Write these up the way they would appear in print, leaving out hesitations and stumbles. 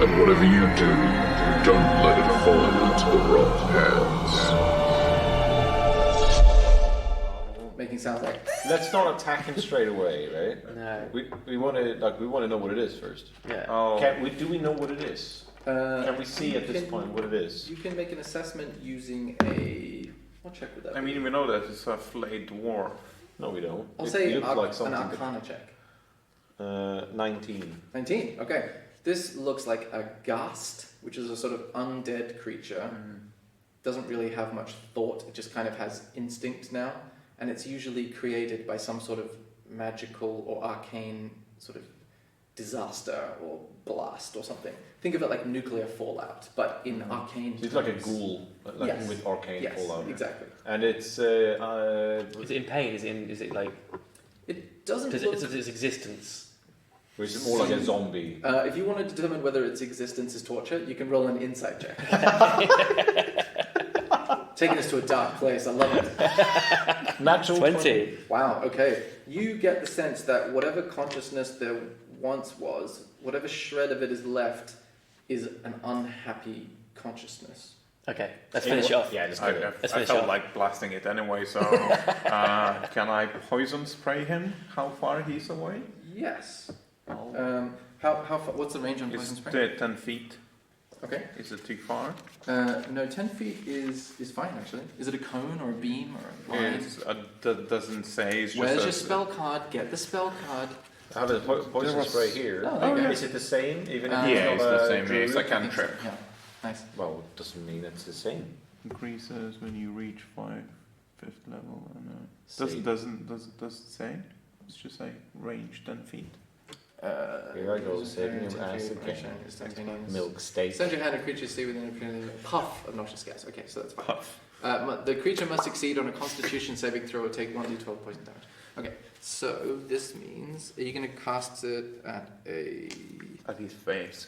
And whatever you do, don't let it fall into the wrong hands. Making sounds like. Let's not attack him straight away, right? No. We want to know what it is first. Yeah. Oh, Do we know what it is? Can we see at this point what it is? You can make an assessment using a. I'll check with that. I mean, we know that it's a flayed dwarf. No, we don't. I'll It say looks like an something. Arcana check. 19. 19. Okay. This looks like a ghast, which is a sort of undead creature. Doesn't really have much thought. It just kind of has instinct now, and it's usually created by some sort of magical or arcane sort of disaster or blast or something. Think of it like nuclear fallout, but in arcane. So it's like a ghoul, like Yes. with arcane Yes, fallout. exactly. And it's Is it in pain? Is it like? It doesn't Does look... its existence? or is it more like a zombie? if you want to determine whether its existence is torture, you can roll an insight check. Taking us to a dark place, I love it. Natural 20. Wow, okay. You get the sense that whatever consciousness there once was, whatever shred of it is left, is an unhappy consciousness. Okay, let's finish it off. Yeah, just I, kidding. I, Let's I finish felt off. like blasting it anyway, so can I poison spray him? How far he's away? Yes. Oh. How far, what's the range on poison It's spray? 10 feet. Okay. Is it too far? No, 10 feet is fine actually. Is it a cone or a beam or a line? That doesn't say. It's Where's just your spell card? Get the spell card. I have a poison There was- spray here. Oh, there you go. Is it the same? Even if Yeah, Yeah, it's it's not the a same. druid? It's a I think so, cantrip. Yeah, nice. Well, it doesn't mean it's the same. Increases when you reach 5th level. And, See. does it say? It's just say range 10 feet. Here I go, saving your ass again. Milk steak. Send your hand a creature stay within a puff of noxious gas. Okay, so that's fine. Puff. The creature must succeed on a Constitution saving throw or take 1d12 poison damage. Okay, so this means are you going to cast it at a? At his face.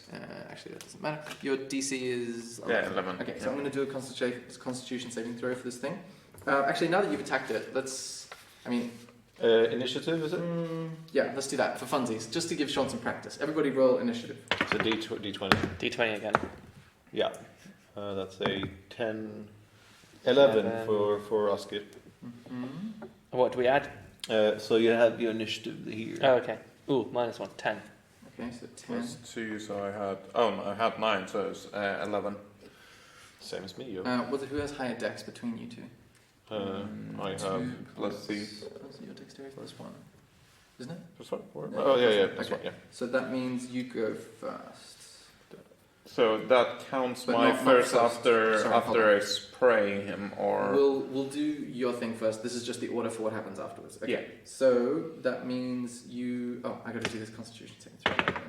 Actually, that doesn't matter. Your DC is 11. Yeah, 11. Okay, so I'm going to do a Constitution saving throw for this thing. Actually, now that you've attacked it, Initiative, is it? Yeah, let's do that for funsies, just to give Sean some practice. Everybody roll initiative. It's a D20. D20 again. Yeah. That's a 10... 11 11. for Askip. What do we add? So you have your initiative here. Oh, okay. Ooh, -1, 10. Okay, so 10. Plus 2, so I had. Oh, no, I had 9, so it's 11. Same as me, yo. Who has higher dex between you two? I have... Two plus 3. plus your dexterity plus 1. Isn't it? Plus what? Yeah, Oh, yeah, plus yeah. one. Plus Okay. one, yeah. So that means you go first. So that counts But my not first first. after Sorry, hold I spray him, or We'll do your thing first. This is just the order for what happens afterwards. Okay. Yeah. So that means you. Oh, I got to do this Constitution saving throw.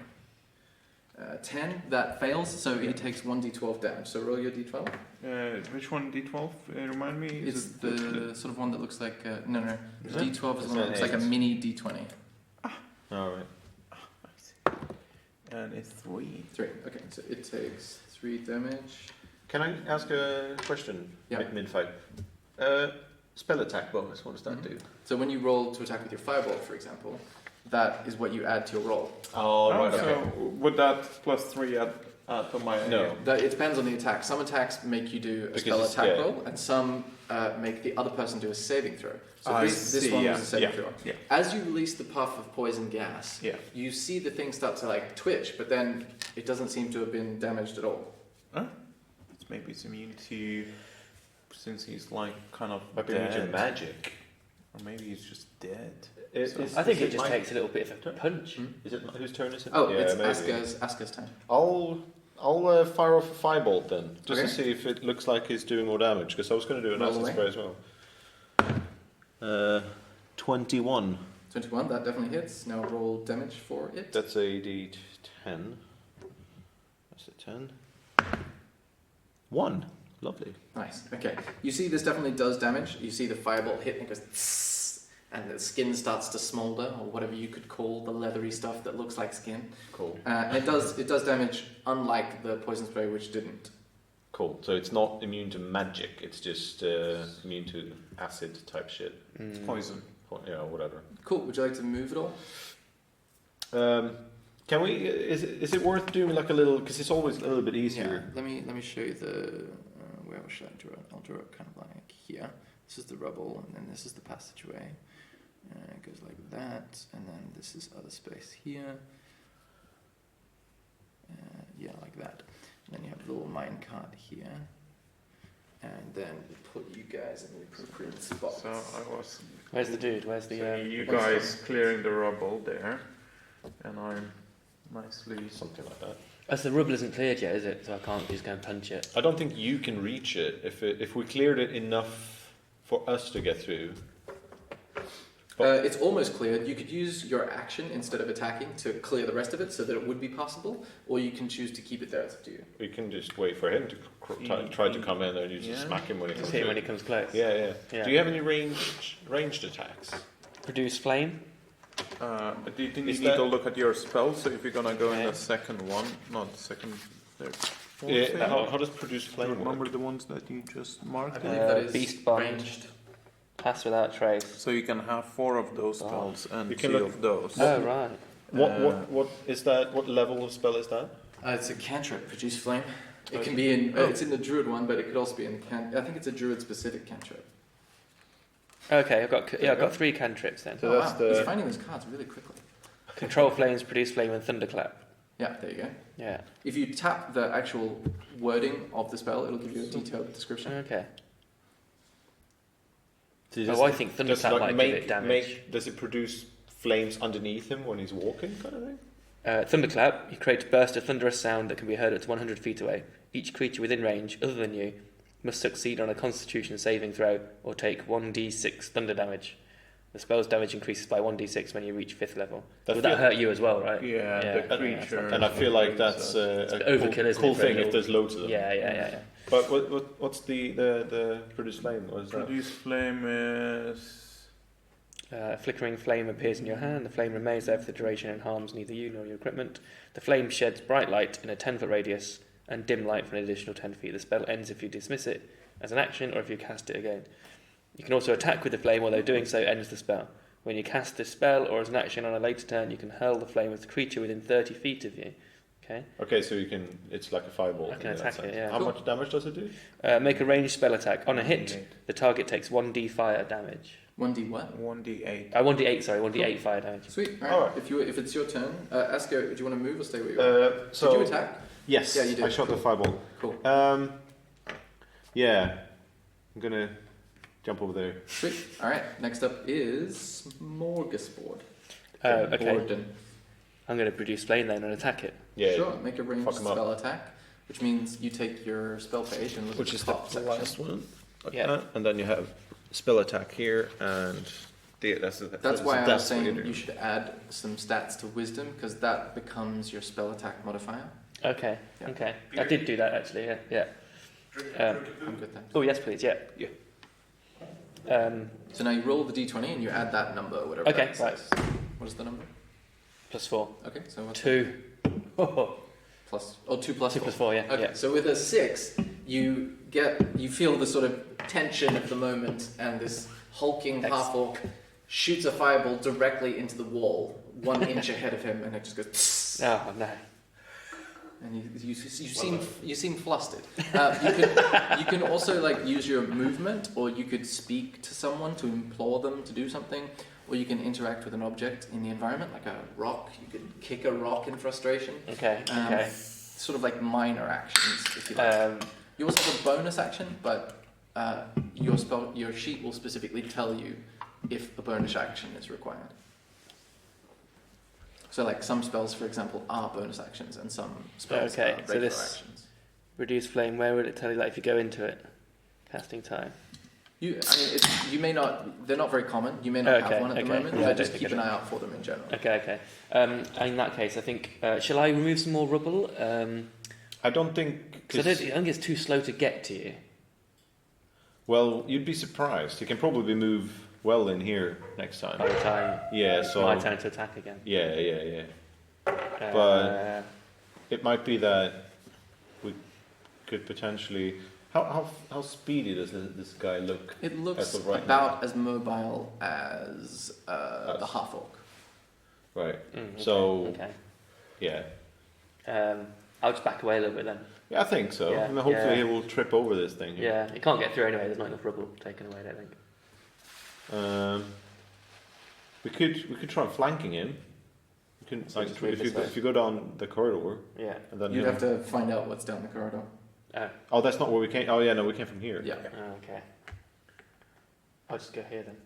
10. That fails, so he takes 1d12 damage. So roll your d12. which one? D12. Remind me. It's Is it the sort of one that looks like no. Is it? D12 is It's one that an looks like a eight. mini d20. Alright. And it's 3. 3. Okay, so it takes 3 damage. Can I ask a question Yeah. mid-fight? Spell attack bonus, what does that do? So when you roll to attack with your firebolt, for example, that is what you add to your roll. Oh, right, so okay. would that plus 3 add to my? No. It depends on the attack. Some attacks make you do a Because spell it's- attack yeah. roll, and some make the other person do a saving throw. So I this see, one yeah, was a saving yeah, throw. yeah. As you release the puff of poison gas, Yeah. you see the thing start to like twitch, but then it doesn't seem to have been damaged at all. Maybe it's immune to, since he's like kind of Might be dead, immune to magic. or maybe he's just dead. I think it just takes a little bit of a punch. Is it whose turn is it? Oh, yeah, it's maybe. Asker's turn. I'll fire off a firebolt then, just Okay. to see if it looks like he's doing more damage. Because I was going to do an Roll acid away. spray as well. 21. 21, that definitely hits. Now roll damage for it. That's a D10. That's a 10. 1. Lovely. Nice. Okay. You see this definitely does damage. You see the firebolt hit and it goes tss, and the skin starts to smolder, or whatever you could call the leathery stuff that looks like skin. Cool. And it does damage, unlike the poison spray, which didn't. Cool. So it's not immune to magic. It's just immune to acid type shit. It's poison. Yeah, whatever. Cool. Would you like to move at all? Can we? Is it worth doing like a little? Because it's always a little bit Yeah. easier. Let me show you the where should I draw it? I'll draw it kind of like here. This is the rubble, and then this is the passageway. It goes like that, and then this is other space here. Yeah, like that. And then you have a little minecart here. And then we put you guys in the appropriate spots. So I was. Where's the dude? Where's the? So you guys clearing the rubble there, and I'm nicely. Something like that. As the rubble isn't cleared yet, is it? So I can't just go and punch it. I don't think you can reach it if we cleared it enough for us to get through. It's almost cleared. You could use your action instead of attacking to clear the rest of it so that it would be possible, or you can choose to keep it there. It's up to you. We can just wait for him to try to come in, and you just smack him when he comes Just hit him when through. he comes close. Yeah. Do you have any ranged attacks? Produce flame. Do you think you Is need that- to look at your spell? So if you're gonna go in Okay. the second one, not the second, third, fourth. Yeah. thing? How does produce Do you flame remember work? the ones that you just marked? I believe that is Beast bond. ranged. Pass without trace. So you can have 4 of those spells and You 2 can look- of those. Oh right. What is that? What level of spell is that? It's a cantrip, produce flame. It can be in. It's in the druid one, but it could also be in. I think it's a druid specific cantrip. Okay, I've got 3 cantrips then. So that's He's the. finding those cards really quickly. Control flames, produce flame, and thunderclap. Yeah, there you go. Yeah. If you tap the actual wording of the spell, it'll give you a detailed description. Okay. Does Oh, I think does thunderclap might give it damage. does it produce flames underneath him when he's walking, kind of thing? Thunderclap, you create a burst of thunderous sound that can be heard up to 100 feet away. Each creature within range, other than you, must succeed on a Constitution saving throw or take 1d6 thunder damage. The spell's damage increases by 1d6 when you reach 5th level. Would that hurt you as well, right? Yeah, the creature. And I feel like that's a overkill, isn't cool it, for a thing if little- there's loads of them. Yeah. But what's the produce flame? What is that? Produce flame is. A flickering flame appears in your hand. The flame remains there for the duration and harms neither you nor your equipment. The flame sheds bright light in a 10-foot radius and dim light for an additional 10 feet. The spell ends if you dismiss it as an action or if you cast it again. You can also attack with the flame, although doing so ends the spell. When you cast this spell or as an action on a later turn, you can hurl the flame at the creature within 30 feet of you. Okay. Okay, so you can. It's like a fireball. I can in that attack sense. it, yeah. How Cool. much damage does it do? Make a ranged spell attack. On a hit, the target takes 1d fire damage. 1d what? 1d8. 1d8, sorry, 1d8 fire damage. Sweet. All right. Alright. If it's your turn, Asko, do you want to move or stay where you are? So Did you attack? yes, Yeah, you did. I shot the fireball. Cool. Yeah, I'm gonna jump over there. Sweet. All right. Next up is Smorgasbord. Okay. Borden. I'm going to produce flame then and attack it. Yeah, Sure. Make a ranged Fuck 'em up. spell attack, which means you take your spell page and look which at is the top the section. last one. Like Yeah. that. And then you have spell attack here, and That's why I was saying you should add some stats to wisdom, because that becomes your spell attack modifier. Okay, Yeah. okay. I did do that actually, yeah. I'm good then. Oh, yes, please, yeah. So now you roll the d20 and you add that number, whatever. Okay, that right. says. What is the number? +4. Okay, so what's 2. Oh, plus? Oh, 2 plus 2 4. plus 4, yeah. Okay, yeah. so with a 6, you feel the sort of tension of the moment, and this hulking half-orc shoots a fireball directly into the wall, 1 inch ahead of him, and it just goes. Tss, Oh, no. and you seem flustered. You can also like use your movement, or you could speak to someone to implore them to do something, or you can interact with an object in the environment, like a rock. You could kick a rock in frustration. Okay, okay. Sort of like minor actions, if you like. You also have a bonus action, but your sheet will specifically tell you if a bonus action is required. So, like some spells, for example, are bonus actions, and some spells Okay, are so regular this- actions. Reduce flame, where would it tell you that if you go into it? Casting time. You may not. They're not very common. You may not Okay, have one at the okay. moment, Yeah, I but just don't keep think an I eye out for them in general. Okay. In that case, I think, shall I remove some more rubble? I don't think. Because I think it's too slow to get to you. Well, you'd be surprised. He can probably move well in here next time. By the time Yeah, so my turn to attack again. yeah. Uh, But- It might be that we could potentially. How speedy does this guy look? It looks As of right about as mobile as the Us. half orc. Right. okay, So- okay. Yeah. I'll just back away a little bit then. Yeah, I think so. Yeah, And hopefully yeah. he will trip over this thing. Yeah, it can't get through anyway. There's not enough rubble taken away, I don't think. We could try flanking him. We can, So like, just move this way. if you go down the corridor, Yeah. and then You'd have to find out what's down the corridor. Oh, that's not where we came. Oh, yeah, no, we came from here. Yeah. Okay. I'll just go here then.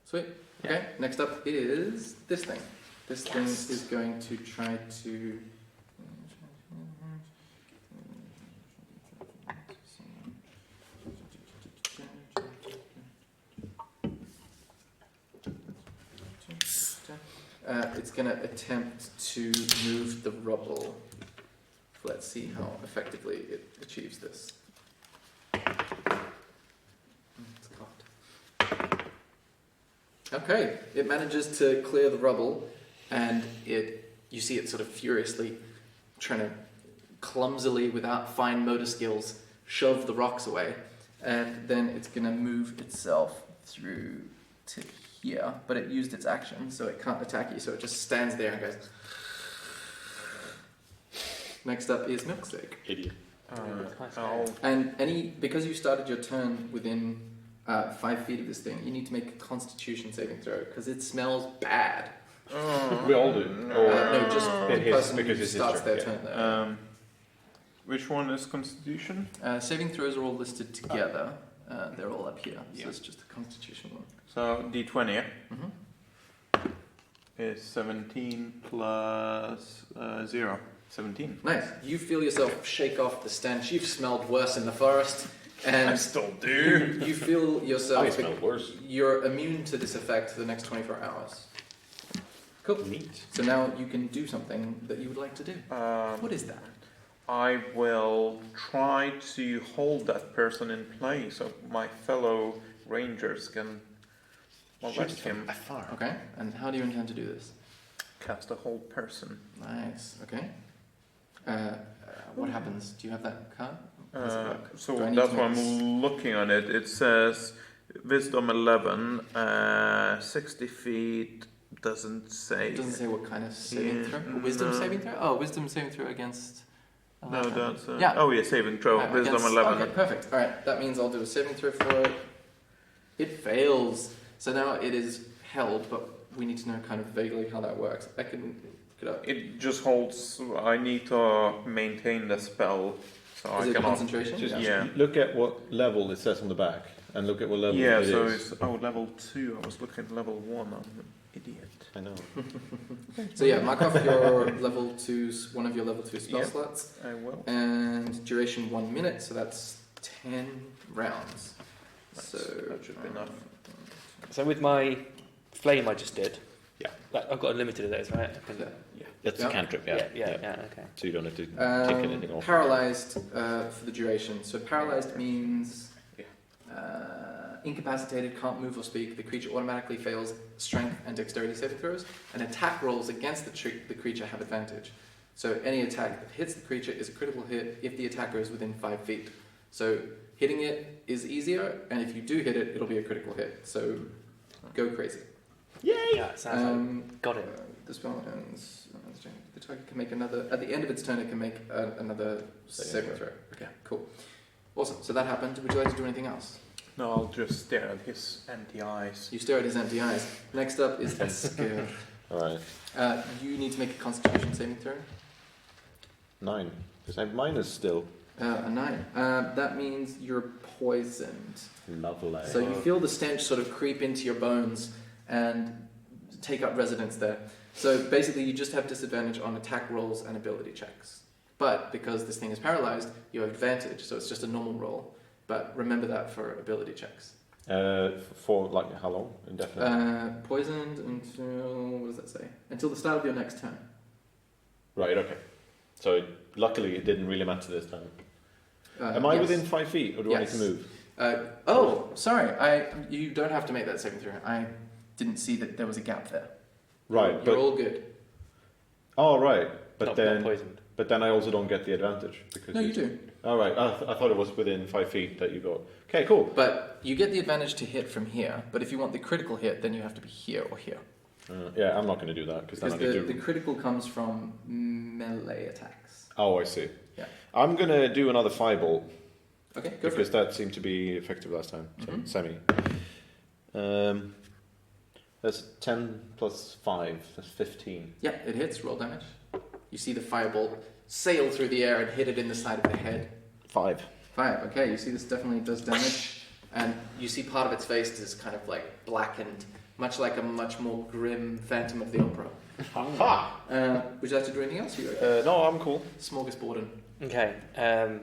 Sweet. Yeah. Okay, next up is this thing. This thing is going to try to... it's going to attempt to move the rubble. Let's see how effectively it achieves this. It's cocked. Okay, it manages to clear the rubble, and you see it sort of furiously trying to clumsily, without fine motor skills, shove the rocks away, and then it's going to move itself through to here, but it used its action, so it can't attack you, so it just stands there and goes... Next up is Milkshake. Idiot. And because you started your turn within 5 feet of this thing, you need to make a Constitution saving throw because it smells bad. We all do. No, just the person because who it's his starts turn, their turn there. Which one is Constitution? Saving throws are all listed together. They're all up here. So it's just a Constitution one. So D20, yeah? Mm-hmm. Is 17 plus 0. 17. Nice. You feel yourself shake off the stench. You've smelled worse in the forest, and still do. you feel yourself. I smell worse. You're immune to this effect for the next 24 hours. Cool. Neat. So now you can do something that you would like to do. What is that? I will try to hold that person in place so my fellow rangers can molest him. Afar. Okay. And how do you intend to do this? Cast a whole person. Nice. Okay. What happens? Do you have that card? How does it work? So Do I need that's to why make this? I'm looking on it. It says Wisdom 11, 60 feet. Doesn't say. It doesn't say what kind of saving Yeah, throw. A wisdom no. saving throw? Oh, wisdom saving throw against. No, that's yeah. Oh yeah, saving throw. Wisdom Against- 11. Okay, perfect. All right, that means I'll do a saving throw for it. It fails. So now it is held, but we need to know kind of vaguely how that works. I can look it up. It just holds. I need to maintain the spell, so Is I it cannot. concentration? Just Yeah. look at what level it says on the back, and look at what level Yeah, it so is. it's level 2. I was looking at level 1. I'm an idiot. I know. So yeah, mark off your level 2's, one of your level 2 spell Yeah. slots, I will. and duration 1 minute, so that's 10 rounds. Nice. So That should be enough. So with my flame I just did, Yeah. I've got unlimited of those, right? I can- That's Yeah. a cantrip, yeah, okay. So you don't have to tick anything off. Paralyzed for the duration. So paralyzed means incapacitated, can't move or speak. The creature automatically fails strength and dexterity saving throws, and attack rolls against the creature have advantage. So any attack that hits the creature is a critical hit if the attacker is within 5 feet. So hitting it is easier, and if you do hit it, it'll be a critical hit. So go crazy. Yeah, it sounds like got it. The spell ends. The target can make another. At the end of its turn, it can make another saving throw. Okay, cool, awesome. So that happened. Would you like to do anything else? No, I'll just stare at his empty eyes. You stare at his empty eyes. Next up is Esker. Alright. You need to make a Constitution saving throw. 9. Because I have minus still. A 9. That means you're poisoned. Lovely. So you feel the stench sort of creep into your bones and take up residence there. So basically, you just have disadvantage on attack rolls and ability checks. But because this thing is paralyzed, you have advantage. So it's just a normal roll. But remember that for ability checks. For like how long? Indefinitely? Poisoned until, what does that say? Until the start of your next turn. Right, okay. So luckily it didn't really matter this time. Am I yes. within 5 feet or do I need Yes. to move? Sorry. You don't have to make that saving throw. I didn't see that there was a gap there. Right, You're all good. Oh, right. But Not then poisoned. But then I also don't get the advantage. Because No, you do. Oh, right. I thought it was within 5 feet that you got. Okay, cool. But you get the advantage to hit from here. But if you want the critical hit, then you have to be here or here. Yeah, I'm not going to do that because then I need the to. critical comes from melee attacks. Oh, I see. Yeah. I'm going to do another fireball Okay, go for because it. that seemed to be effective last time. So Mhm. semi. That's 10 plus 5. That's 15. Yeah, it hits. Roll damage. You see the fireball sail through the air and hit it in the side of the head. 5. 5. Okay, you see this definitely does damage, and you see part of its face is kind of like blackened, much like a much more grim Phantom of the Opera. Ha! Would you like to do anything else? You okay? No, I'm cool. Smorgasborden. Okay. Am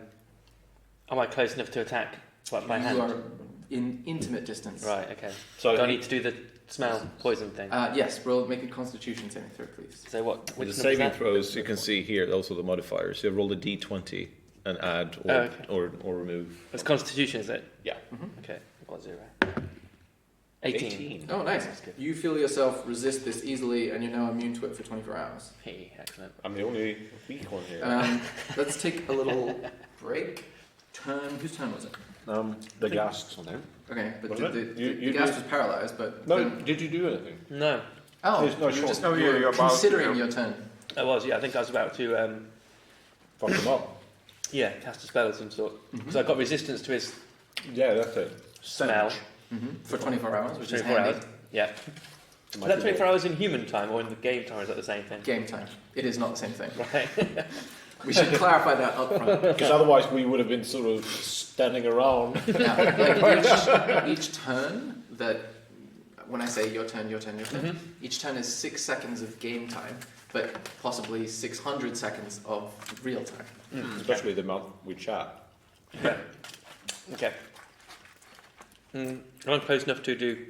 I close enough to attack by hand? You are in intimate distance. Right. Okay. So Do I need to do the smell poison thing? Yes, roll. Make a Constitution saving throw, please. So what? Which the number is saving that? throws, you can see here also the modifiers. You roll a d20 and add or, Oh, okay. or remove. It's Constitution, is it? Yeah. Okay. I've got 0. 18. Oh, nice. That's good. You feel yourself resist this easily, and you're now immune to it for 24 hours. Hey, excellent. I'm the only weak one here. Let's take a little break. Whose turn was it? The ghast's on him. Okay, but Was the it? You ghast did- was paralyzed, but... No, then- did you do anything? No, Oh, There's no you were shot. just Oh, yeah, you were you're about to, considering yeah. your turn. I was. Yeah, I think I was about to. Fuck him up. Yeah, cast a spell of some sort. Mm-hmm. So I got resistance to his Yeah, that's it. smell. For 24 hours, which is 24 handy. hours. Yeah. Is that 24 hours in human time or in the game time? Or is that the same thing? Game time. It is not the same thing. Right. We should clarify that up front. Because otherwise we would have been sort of standing around. Yeah, like each turn that, when I say your turn, each turn is 6 seconds of game time, but possibly 600 seconds of real time. Especially the amount we chat. Yeah. Okay. I'm close enough to do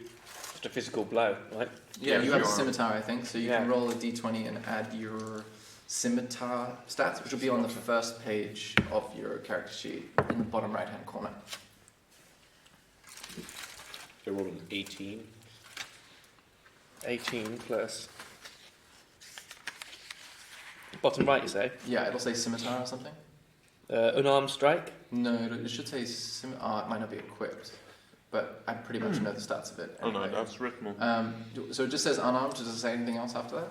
just a physical blow, right? Yeah, Yeah, you have a sure. scimitar, I think, so you can Yeah. roll a d20 and add your scimitar stats, which will be on the first page of your character sheet in the bottom right-hand corner. They rolled an 18. 18 plus. Bottom right, you say? Yeah, it'll say scimitar or something. Unarmed strike. No, it should say scimitar. It might not be equipped, but I pretty much know the stats of it. Oh no, anyway. that's written. So it just says unarmed. Does it say anything else after that?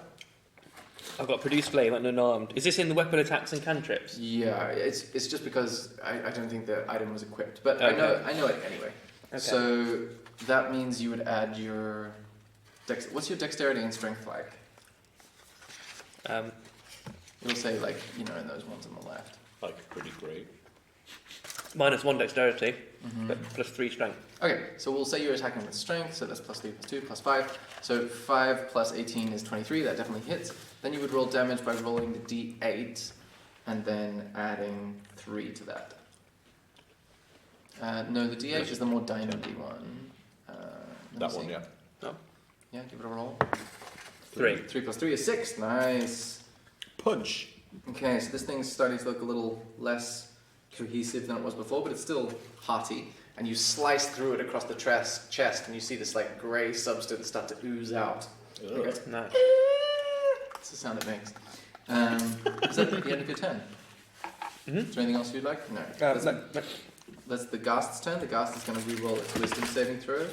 I've got produce flame and unarmed. Is this in the weapon attacks and cantrips? Yeah, it's just because I don't think the item was equipped, but Okay. I know it anyway. Okay. So that means you would add your what's your dexterity and strength like? It'll say like in those ones on the left. Like, pretty great. -1 dexterity, but plus 3 strength. Okay, so we'll say you're attacking with strength, so that's +3, +2, +5. So 5 plus 18 is 23, that definitely hits. Then you would roll damage by rolling the d8 and then adding 3 to that. No, the d8 is the more dynamo-y one. Let me That see. one, yeah. Yeah, give it a roll. 3. 3 plus 3 is 6, nice. Punch! Okay, so this thing's starting to look a little less cohesive than it was before, but it's still hearty. And you slice through it across the chest, and you see this like grey substance start to ooze out. Ugh. No. That's the sound it makes. Is that the end of your turn? Is there anything else you'd like? No. That's the ghast's turn. The ghast is going to re-roll its wisdom saving throw,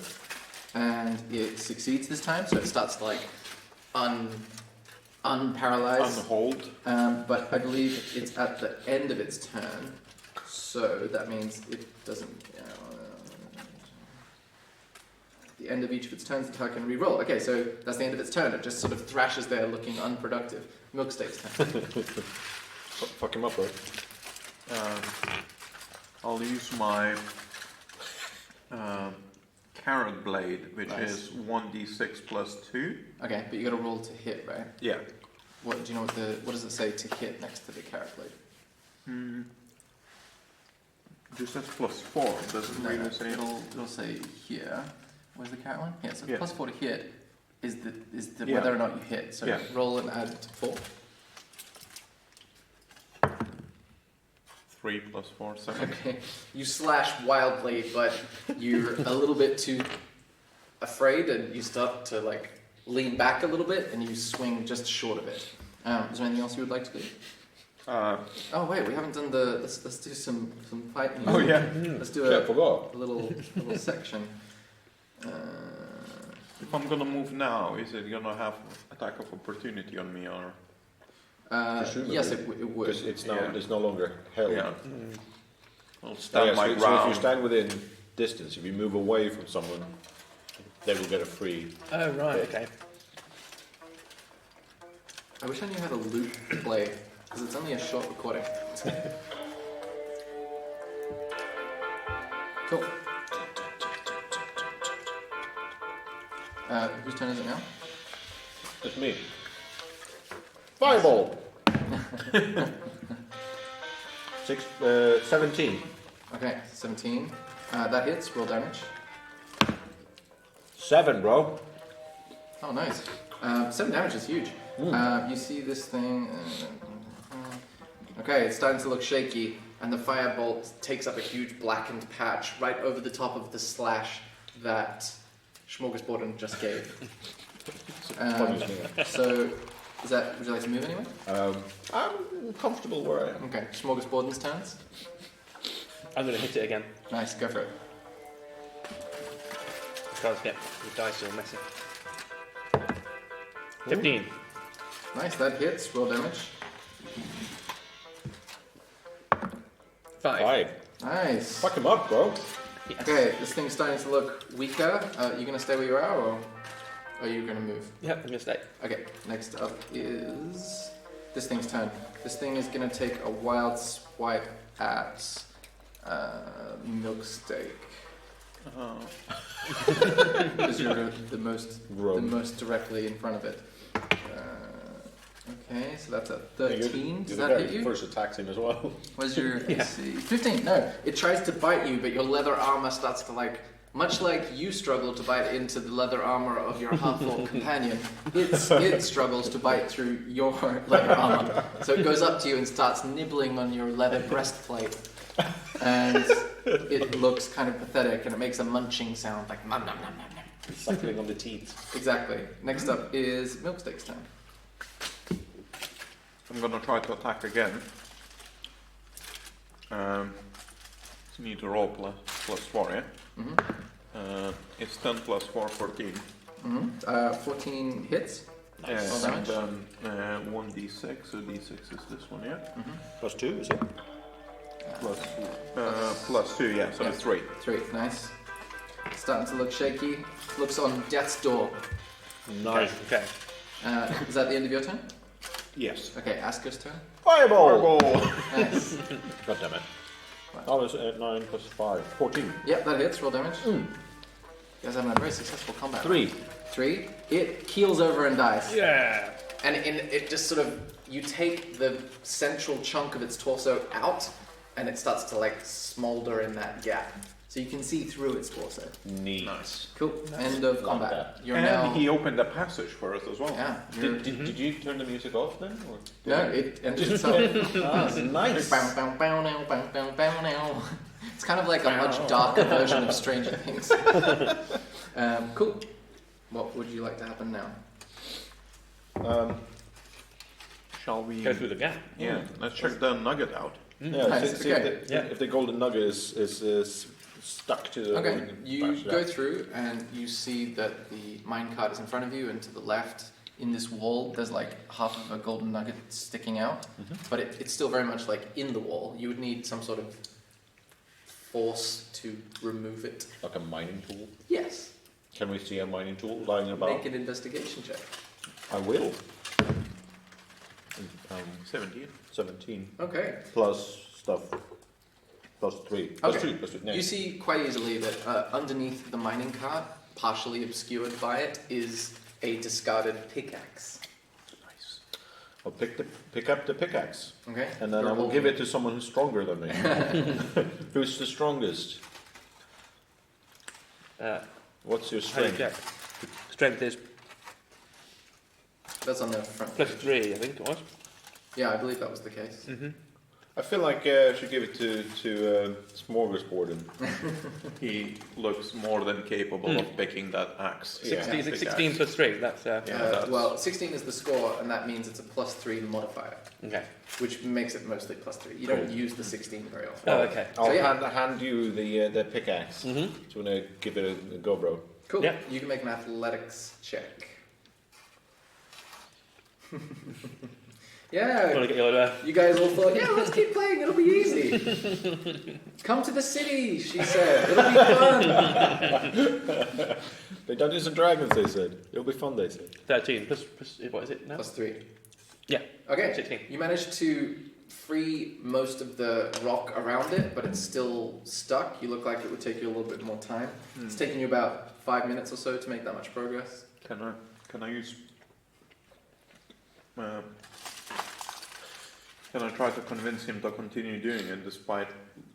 and it succeeds this time, so it starts to like unparalyze. Unhold. But I believe it's at the end of its turn, so that means it doesn't. At the end of each of its turns, the target can re-roll. Okay, so that's the end of its turn. It just sort of thrashes there, looking unproductive. Milksteak's turn. Fuck him up, right? I'll use my carrot blade, which Nice. is 1d6 plus 2. Okay, but you got to roll to hit, right? Yeah. What do you know? What does it say to hit next to the carrot blade? Just says plus 4. Doesn't No, really say. it'll say here. Where's the carrot one? Yeah, so Yeah. plus 4 to hit is the Yeah. whether or not you hit. So Yeah. roll and add 4. 3 plus 4, 7. Okay. You slash wildly, but you're a little bit too afraid, and you start to like lean back a little bit, and you swing just short of it. Is there anything else you would like to do? Oh wait, we haven't done the. Let's do some fight music. Oh yeah. Let's do Shit, I forgot. a little section. If I'm gonna move now, is it gonna have attack of opportunity on me or? Presumably. Yes, it would. Because it's now Yeah. it's no longer held. Yeah. Mm. I'll stand my so if ground. you stand within distance, if you move away from someone, they will get a free. Oh, right, okay. I wish I knew how to loop play, because it's only a short recording. Cool. Whose turn is it now? It's me. Fireball. 17. Okay, 17. That hits, roll damage. 7, bro. Oh, nice. 7 damage is huge. You see this thing. Okay, it's starting to look shaky, and the firebolt takes up a huge blackened patch right over the top of the slash that Smorgasborden just gave. So, would you like to move anyway? I'm comfortable where I am. Okay, Smorgasborden's turns. I'm going to hit it again. Nice, go for it. Because, yeah, the dice are all messy. 15. Nice, that hits. Roll damage. 5. Nice. Fuck him up, bro. Yes. Okay, this thing's starting to look weaker. You gonna stay where you are, or are you gonna move? Yep, I'm going to stay. Okay, next up is this thing's turn. This thing is gonna take a wild swipe at Milksteak. Oh. Because you're the most directly in front of it. Okay, so that's a 13. Does that hit you? First attacks him as well. What's your AC? 15. No, it tries to bite you, but your leather armor starts to much like you struggle to bite into the leather armor of your half-orc companion, it struggles to bite through your leather armor. So it goes up to you and starts nibbling on your leather breastplate. And it looks kind of pathetic, and it makes a munching sound like nom nom nom nom nom. Suckling on the teeth. Exactly. Next up is Milksteak's turn. I'm gonna try to attack again. So need to roll plus 4, yeah? Mm-hmm. It's 10 plus 4, 14. Mm-hmm. 14 hits. Nice. Roll damage. And then 1d6, so d6 is this one, yeah? Mm-hmm. Plus 2, is it? Plus 2, yeah, so Yeah. it's 3. 3. Nice. Starting to look shaky. Looks on death's door. Nice. Okay. Is that the end of your turn? Yes. Okay, Asker's turn. Fireball! Nice. God damn it. Oh, it's 9 plus 5. 14. Yep, that hits. Roll damage. You guys having a very successful combat. 3. 3. It keels over and dies. Yeah. And it just sort of, you take the central chunk of its torso out, and it starts to smolder in that gap. So you can see through its torso. Neat. Nice. Cool. End of Like combat. that. You're And now. he opened a passage for us as well. Yeah. You're, Did you turn the music off then? Or no, it ended itself. That's nice. Bow, bow, bow, now, bow, bow, bow, now. It's kind of like a much darker version of Stranger Things. Cool. What would you like to happen now? Shall we? Go through the gap. Yeah, let's check the nugget out. Yeah, Nice, see okay. if the golden nugget is stuck to the. Okay, you bash it go out. through and you see that the minecart is in front of you, and to the left in this wall there's half of a golden nugget sticking out, but it's still very much in the wall. You would need some sort of force to remove it. Like a mining tool. Yes. Can we see a mining tool lying about? Make an investigation check. I will. 17. 17 Okay. plus stuff. Plus 3. Plus Okay. 2. Plus 2. You see quite easily that underneath the mining cart, partially obscured by it, is a discarded pickaxe. Nice. I'll pick up the pickaxe, Okay. and then I will give it to someone who's stronger than me. Who's the strongest? What's your How do you strength? check? Strength is That's on the front. plus page. 3, I think it was. Yeah, I believe that was the case. I feel like I should give it to Smorgasborden. He looks more than capable of picking that axe. Yeah. 16 plus 3, that's... Well, 16 is the score, and that means it's a plus 3 modifier, Okay. which makes it mostly plus 3. You don't use the 16 very often. Oh, okay. I'll So, yeah. hand you the pickaxe. Mm-hmm. Do you want to give it a go, bro? Cool. Yeah. You can make an athletics check. Yeah. Want to get your You guys all thought, yeah, let's keep playing. It'll be easy. Come to the city, she said. It'll be fun. They Dungeons and Dragons, they said. It'll be fun, they said. 13 plus what is it now? +3. Yeah. Okay. 16. You managed to free most of the rock around it, but it's still stuck. You look like it would take you a little bit more time. It's taken you about 5 minutes or so to make that much progress. Can I use? Can I try to convince him to continue doing it despite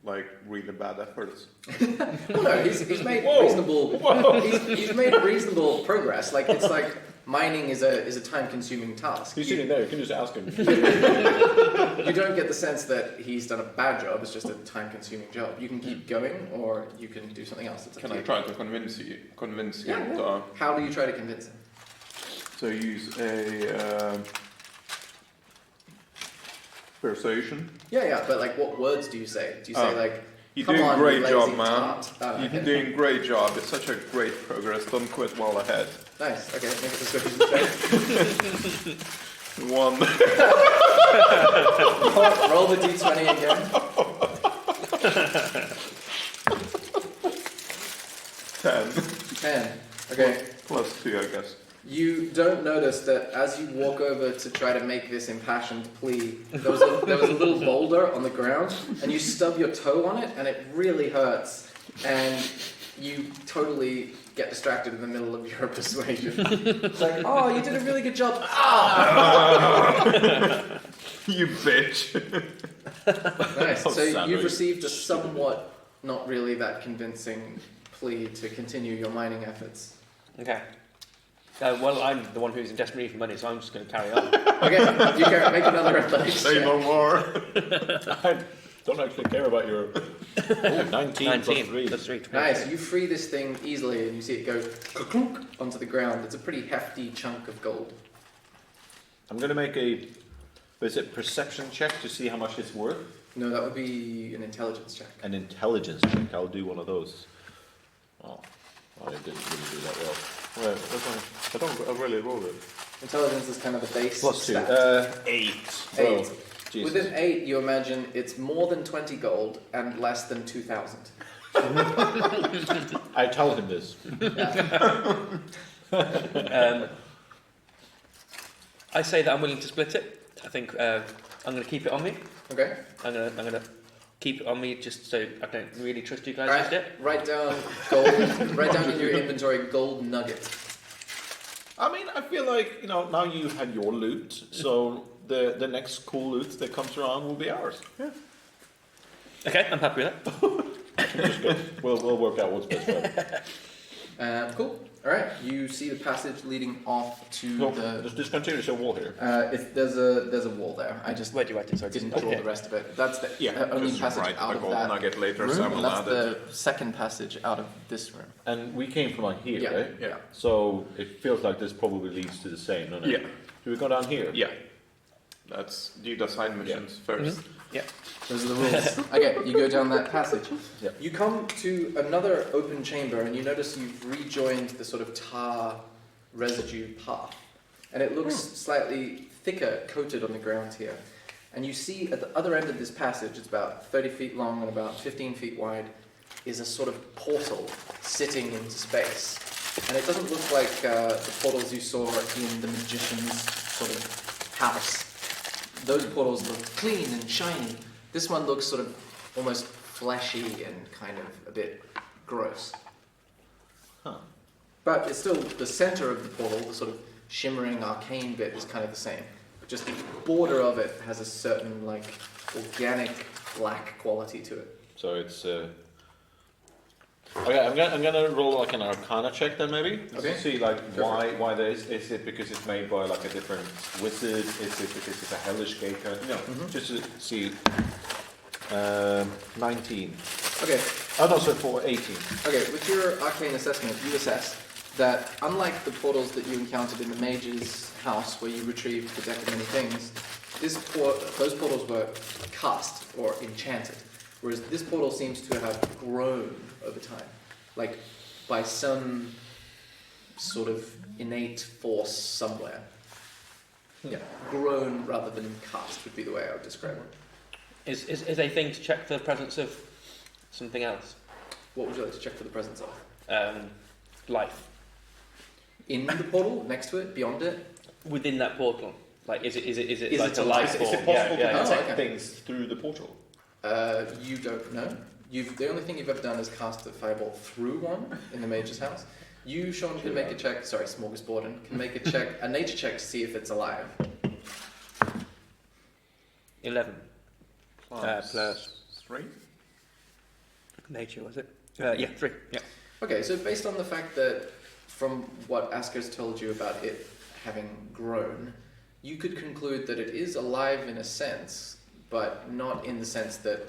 like really bad efforts? Well, no, he's made reasonable. He's made reasonable progress. Like it's like mining is a time-consuming task. He's sitting there, you can just ask him. You don't get the sense that he's done a bad job. It's just a time-consuming job. You can keep going, or you can do something else. It's up Can to I you. try to convince him? Yeah. How do you try to convince him? So use a persuasion. Yeah, but like, what words do you say? Do you say like, You're "Come doing on, a great you job, lazy man. tart"? Oh, You're okay. doing a great job. It's such a great progress. Don't quit while ahead. Nice. Okay, make a persuasion check. 1. Roll the d20 again. 10. 10. Okay. Plus 2, I guess. You don't notice that as you walk over to try to make this impassioned plea, there was a little boulder on the ground, and you stub your toe on it, and it really hurts, and you totally get distracted in the middle of your persuasion. It's like, oh, you did a really good job. You bitch. Nice. So savage. you've received a somewhat, not really that convincing plea to continue your mining efforts. Okay. Well, I'm the one who's in desperate need for money, so I'm just going to carry on. Okay, you can make another athletics Say check. no more. I don't actually care about your... 19 plus 3. plus 3. Nice, you free this thing easily and you see it go clunk onto the ground. It's a pretty hefty chunk of gold. I'm going to make a... Is it perception check to see how much it's worth? No, that would be an intelligence check. An intelligence check. I'll do one of those. Oh, I didn't really do that well. Right, I really rolled it. Intelligence is kind of the base Plus 2. stat. 8. 8. Jesus. With an 8, you imagine it's more than 20 gold and less than 2,000. I tell him this. I say that I'm willing to split it. I think I'm going to keep it on me. Okay? I'm going to keep it on me just so I don't really trust you guys Alright, just yet. write down gold. Write down in your inventory gold nugget. I mean, I feel like, now you had your loot, so the next cool loot that comes around will be ours. Yeah. Okay, I'm happy with that. We'll work out what's best for us. Cool. Alright, you see the passage leading off to So, the... there's this continuous wall here. There's a wall there. I just Where do you write it? Sorry, didn't draw the rest of it. That's the only just passage write out the of gold that nugget later, so I room, will and that's add it. the second passage out of this room. And we came from like here, Yeah. right? Yeah. So it feels like this probably leads to the same, doesn't it? Yeah. Do we go down here? Yeah. Let's do the side missions first. Yeah. Those are the rules. Okay, you go down that passage. Yeah. You come to another open chamber, and you notice you've rejoined the sort of tar residue path. And it looks slightly thicker, coated on the ground here. And you see at the other end of this passage, it's about 30 feet long and about 15 feet wide, is a sort of portal sitting into space. And it doesn't look like the portals you saw in the magician's sort of house. Those portals look clean and shiny. This one looks sort of almost fleshy and kind of a bit gross. Huh. But it's still the center of the portal, the sort of shimmering arcane bit is kind of the same. But just the border of it has a certain like organic black quality to it. So it's... Okay, I'm gonna roll like an Arcana check then maybe. Just Okay. to see like why there is it because it's made by like a different wizard? Is it because it's a hellish gate? Just to see. 19. Okay, Oh no, so for 18. okay. With your arcane assessment, you assess that unlike the portals that you encountered in the mage's house, where you retrieved the deck of many things, those portals were cast or enchanted, whereas this portal seems to have grown over time, like by some sort of innate force somewhere. Yeah, grown rather than cast would be the way I would describe it. Is a thing to check for the presence of something else? What would you like to check for the presence of? Life. In the portal, next to it, beyond it? Within that portal. Like, is it Is like it a a life life- Is form? it possible Yeah, to yeah. detect okay. things through the portal? You don't know. The only thing you've ever done is cast a fireball through one in the mage's house. You, Sean, can make a check. Sorry, Smorgasborden can make a check, a nature check to see if it's alive. 11. Plus 3. nature, was it? Yeah, 3. Yeah. Okay, so based on the fact that from what Asker's told you about it having grown, you could conclude that it is alive in a sense, but not in the sense that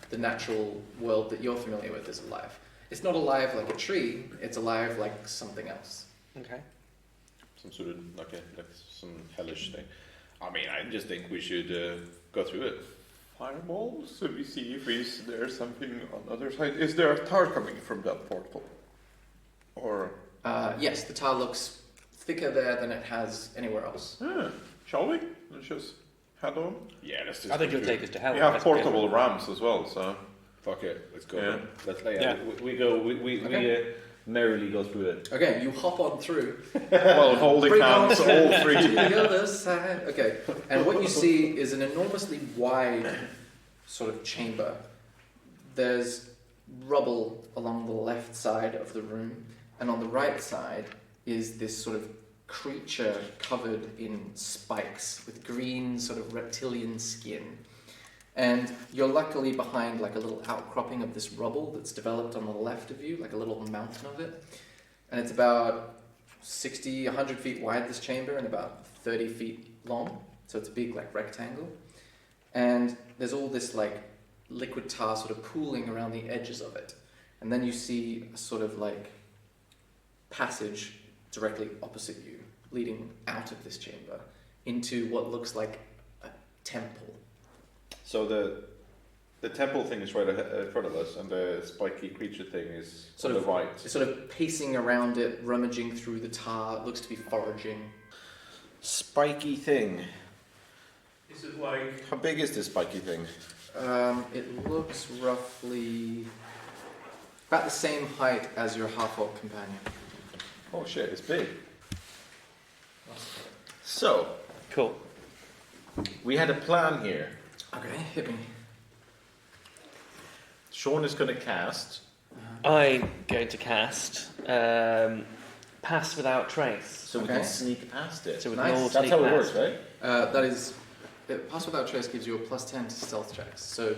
the natural world that you're familiar with is alive. It's not alive like a tree, it's alive like something else. Okay. Some sort of like some hellish thing. I mean, I just think we should go through it. Fireball, so we see if there's something on the other side. Is there a tar coming from that portal? Or... Yes, the tar looks thicker there than it has anywhere else. Shall we? Let's just head on. Yeah, let's just. I think go it'll through take us to hell. We have That's portable rams as well, so... Fuck it, let's go. Yeah. Then. Let's lay Yeah. out. We go. We Okay. merrily go through it. Okay, you hop on through. Well, holding Bring hands, on all to three. the other side. Okay, and what you see is an enormously wide sort of chamber. There's rubble along the left side of the room, and on the right side is this sort of creature covered in spikes with green sort of reptilian skin. And you're luckily behind like a little outcropping of this rubble that's developed on the left of you, like a little mountain of it. And it's about 60, 100 feet wide, this chamber, and about 30 feet long. So it's a big like rectangle. And there's all this like liquid tar sort of pooling around the edges of it. And then you see a sort of like passage directly opposite you, leading out of this chamber into what looks like a temple. So the temple thing is right in front of us, and the spiky creature thing is Sort on of- the right. It's sort of pacing around it, rummaging through the tar. It looks to be foraging. Spiky thing. Is it like... How big is this spiky thing? It looks roughly about the same height as your half-orc companion. Oh shit, it's big. So Cool. we had a plan here. Okay, hit me. Sean is going to cast. I'm going to cast Pass Without Trace. So we Okay. can sneak past it. So we Nice. can all That's sneak how it past. works, right? That is, Pass Without Trace gives you a plus 10 to stealth checks, so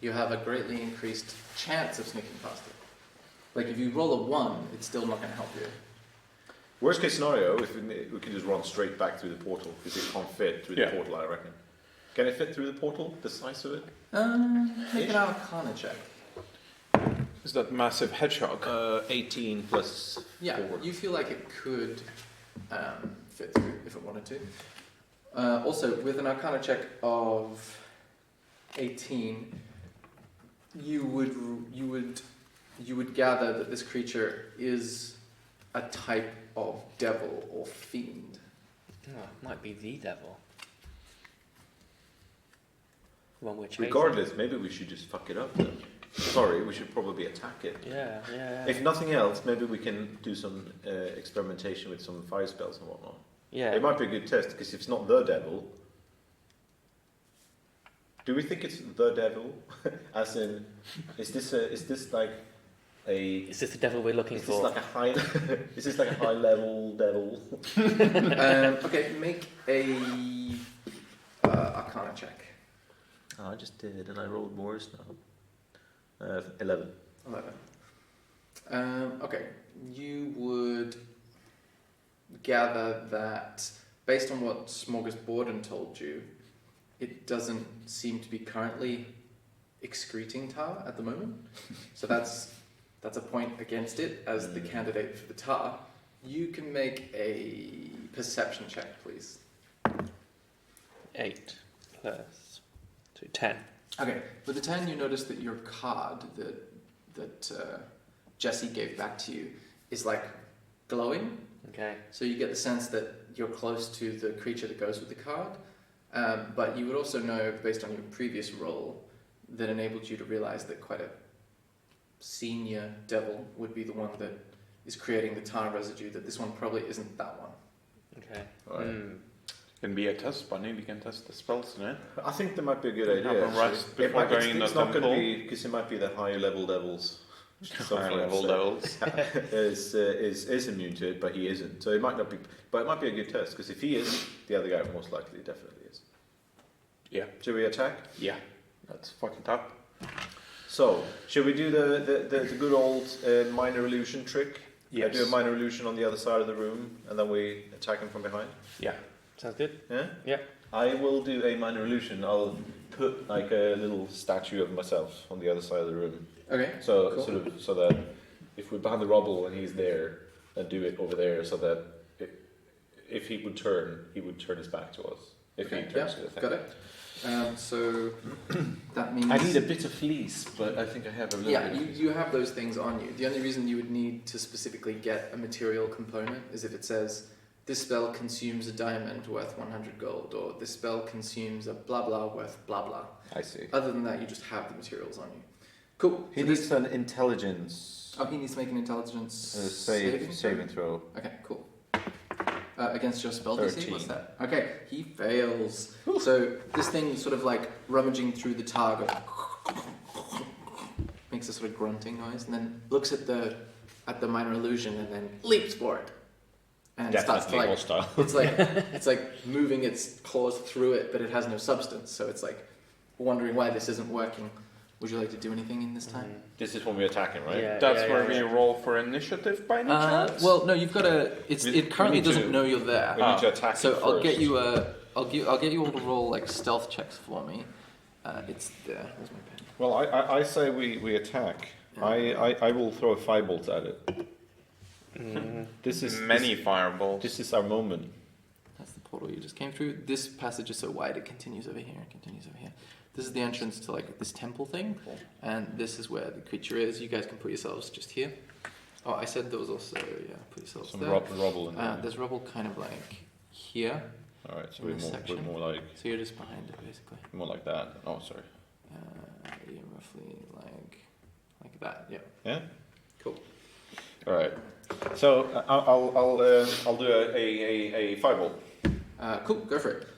you have a greatly increased chance of sneaking past it. Like if you roll a 1, it's still not going to help you. Worst case scenario, if we can just run straight back through the portal, because it can't fit through Yeah. the portal, I reckon. Can it fit through the portal, the size of it? Make an Arcana check. Is that massive hedgehog? 18 plus Yeah, 4. you feel like it could fit through if it wanted to. Also, with an Arcana check of 18, you would gather that this creature is a type of devil or fiend. Oh, it might be the devil. The one we're chasing. Regardless, maybe we should just fuck it up then. Sorry, we should probably attack it. Yeah. If nothing else, maybe we can do some experimentation with some fire spells and whatnot. Yeah. It might be a good test, because if it's not the devil... Do we think it's the devil? As in, is this like a... Is this the devil we're looking Is this for? like a high... is this like a high level devil? Okay, make a Arcana check. Oh, I just did, and I rolled worse now. 11. 11. Okay, you would gather that based on what Smorgasborden told you, it doesn't seem to be currently excreting tar at the moment. So that's a point against it as the candidate for the tar. You can make a perception check, please. 8 plus 2, 10. Okay, with the 10, you notice that your card that Jesse gave back to you is like glowing, Okay. So you get the sense that you're close to the creature that goes with the card, but you would also know, based on your previous roll, that enabled you to realize that quite a senior devil would be the one that is creating the tar residue, that this one probably isn't that one. Okay. Right. Can be a test bunny. We can test the spells in it. I think that might be a good Have idea. a rest actually. before going in it's the not going to temple. be because it might be that higher level devils. Higher level levels. is immune to it, but he isn't. So it might not be, but it might be a good test because if he is, the other guy most likely definitely is. Yeah. Should we attack? Yeah. Let's fuck it up. So should we do the good old minor illusion trick? Yes. Do a minor illusion on the other side of the room, and then we attack him from behind. Yeah. Sounds good. Yeah. Yeah. I will do a minor illusion. I'll put like a little statue of myself on the other side of the room. Okay. So Cool. sort of so that if we're behind the rubble and he's there, and do it over there so that if he would turn his back to us. If Okay, he turns to the thing. got it. So that means I need a bit of fleece, but I think I have a little yeah, bit. Of fleece. you have those things on you. The only reason you would need to specifically get a material component is if it says this spell consumes a diamond worth 100 gold, or this spell consumes a blah blah worth blah blah. I see. Other than that, you just have the materials on you. Cool. He So needs this- an intelligence he needs to make an intelligence saving throw. Okay, cool. Against your spell DC, 13. what's that? Okay, he fails. So this thing sort of like rummaging through the tar goes makes a sort of grunting noise, and then looks at the minor illusion, and then leaps for it, and starts to Definitely like hostile. it's like moving its claws through it, but it has no substance. So it's like wondering why this isn't working. Would you like to do anything in this time? This is when we attack him, right? Yeah. That's where we roll for initiative by any chance? Well, no, you've got to. It currently need to- doesn't know you're there. We need to attack So him I'll first. get you I'll get you all to roll like stealth checks for me. It's there. Where's my pen? Well, I say we attack. Yeah. I will throw a firebolt at it. This is Many fireballs. This is our moment. That's the portal you just came through. This passage is so wide it continues over here. It continues over here. This is the entrance to like this temple thing, and this is where the creature is. You guys can put yourselves just here. Oh, I said there was also put yourselves Some there. rubble in there. There's rubble kind of like here, All right, so in we're this more, section. we're more like so you're just behind it basically. that. Oh, sorry. Yeah, roughly like that. Yeah. Yeah. Cool. All right. So I'll do a firebolt. Cool. Go for it.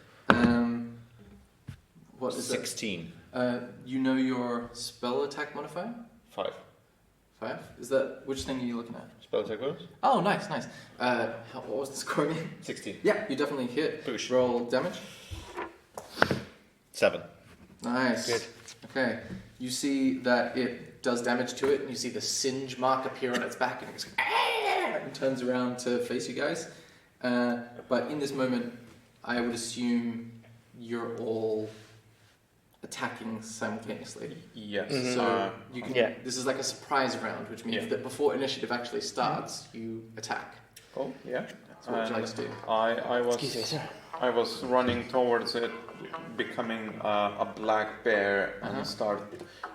What is 16. You know your spell attack modifier? 5. 5? Is that which thing are you looking at? Spell attack bonus? Oh, nice. What was the score again? 16. Yeah, you definitely hit. Push. Roll damage. 7. Nice. Good. Okay. You see that it does damage to it, and you see the singe mark appear on its back, and it goes, "Ah!" and turns around to face you guys. But in this moment, I would assume you're all attacking simultaneously. Yes. So you can. Yeah. This is like a surprise round, which means Yeah. that before initiative actually starts, you attack. Oh, yeah. So what would you like to do? Excuse me, sir. I was running towards it, becoming a black bear, and start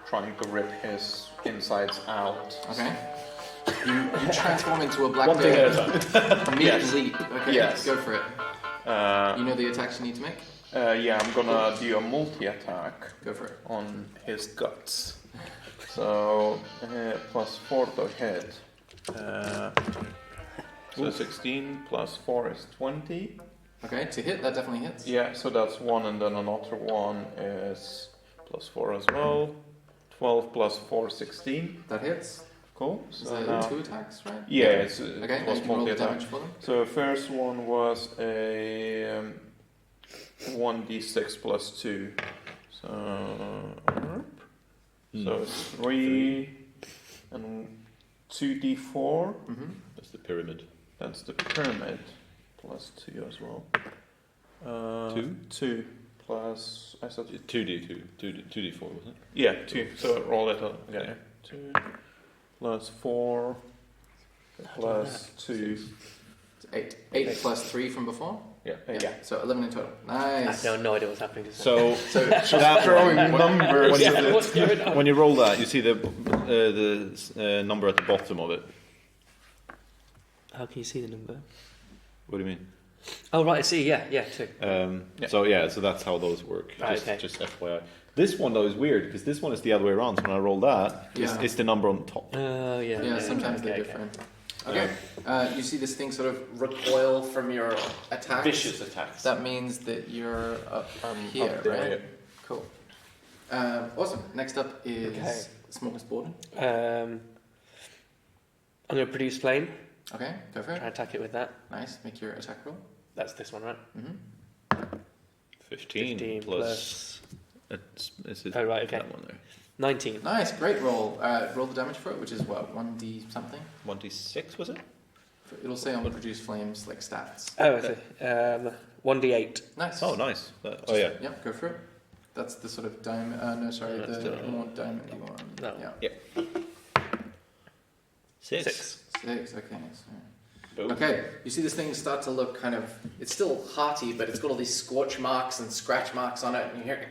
trying to rip his insides out. Okay. You transform into a black One thing bear. at a time. Meet Yes. leap. Okay. Yes. Go for it. You know the attacks you need to make. Yeah, I'm gonna do a multi-attack Go for it. on his guts. So +4 to hit. So 16 +4 is 20. Okay. To hit, that definitely hits. Yeah, so that's 1, and then another one is +4 as well. 12 +4, 16. That hits. Cool. Is So that now, 2 attacks, right? yeah, it's, Okay. it And was you can roll the multi-attack. damage for them. So first one was a 1d6 +2. So 3 and 2d4. Mm-hmm. That's the pyramid. That's the pyramid +2 as well. 2? 2 plus I said 2d2. 2d4, wasn't it? yeah 2. So roll it up together. 2 plus 4 plus 2. It's 8. 8 plus 3 from before. Yeah. Yeah. So 11 in total. I Nice. have no idea what's happening. To So Just throwing numbers. when you- at it. what's going on? when you roll that, you see the number at the bottom of it. How can you see the number? What do you mean? Oh, right, I see. Yeah, 2. So that's how those work. Right, Just FYI. This one though is weird because this one is the other way around. So when I roll that, it's the number on the top. Oh, yeah. Yeah, sometimes they're different. Okay, you see this thing sort of recoil from your attacks. Vicious attacks. That means that you're up here, up there, right? yeah. Cool. Awesome. Next up is smallest border. I'm going to produce flame. Okay, go for Try and it. attack it with that. Nice. Make your attack roll. That's this one, right? Mm-hmm. 15 plus. Is it Oh, right, okay. that one there? 19. Nice, great roll. Roll the damage for it, which is what, 1d something? 1d6 was it? It'll say on produce flames like stats. Oh, I see. 1d8. Nice. Oh, nice. Yeah, go for it. That's the sort of diamond. No, sorry, No, that's the the- more diamond one. No. Yeah. 6. 6. Okay. So. Boom. Okay, you see this thing start to look kind of. It's still hearty, but it's got all these scorch marks and scratch marks on it, and you hear.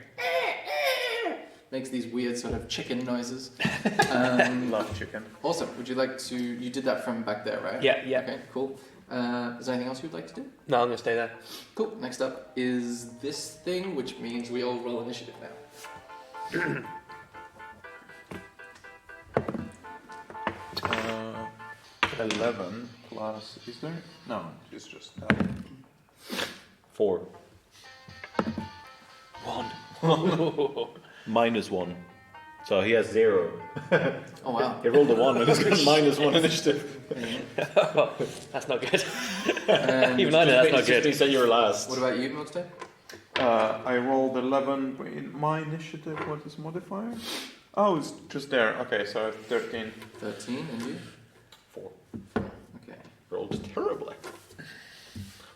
Makes these weird sort of chicken noises. Love chicken. Awesome. Would you like to? You did that from back there, right? Yeah. Okay, cool. Is there anything else you'd like to do? No, I'm going to stay there. Cool. Next up is this thing, which means we all roll initiative now. 11 plus. Is there? No, it's just 4. 1. Minus 1. So he has 0. Oh wow. He rolled a 1 and he's got -1 initiative. That's not good. And Even I know that's not good. He said you were last. what about you, Milkstone? I rolled 11 in my initiative. What is modifier? Oh, it's just there. Okay, so 13. 13, and you? 4. Okay. Rolled terribly.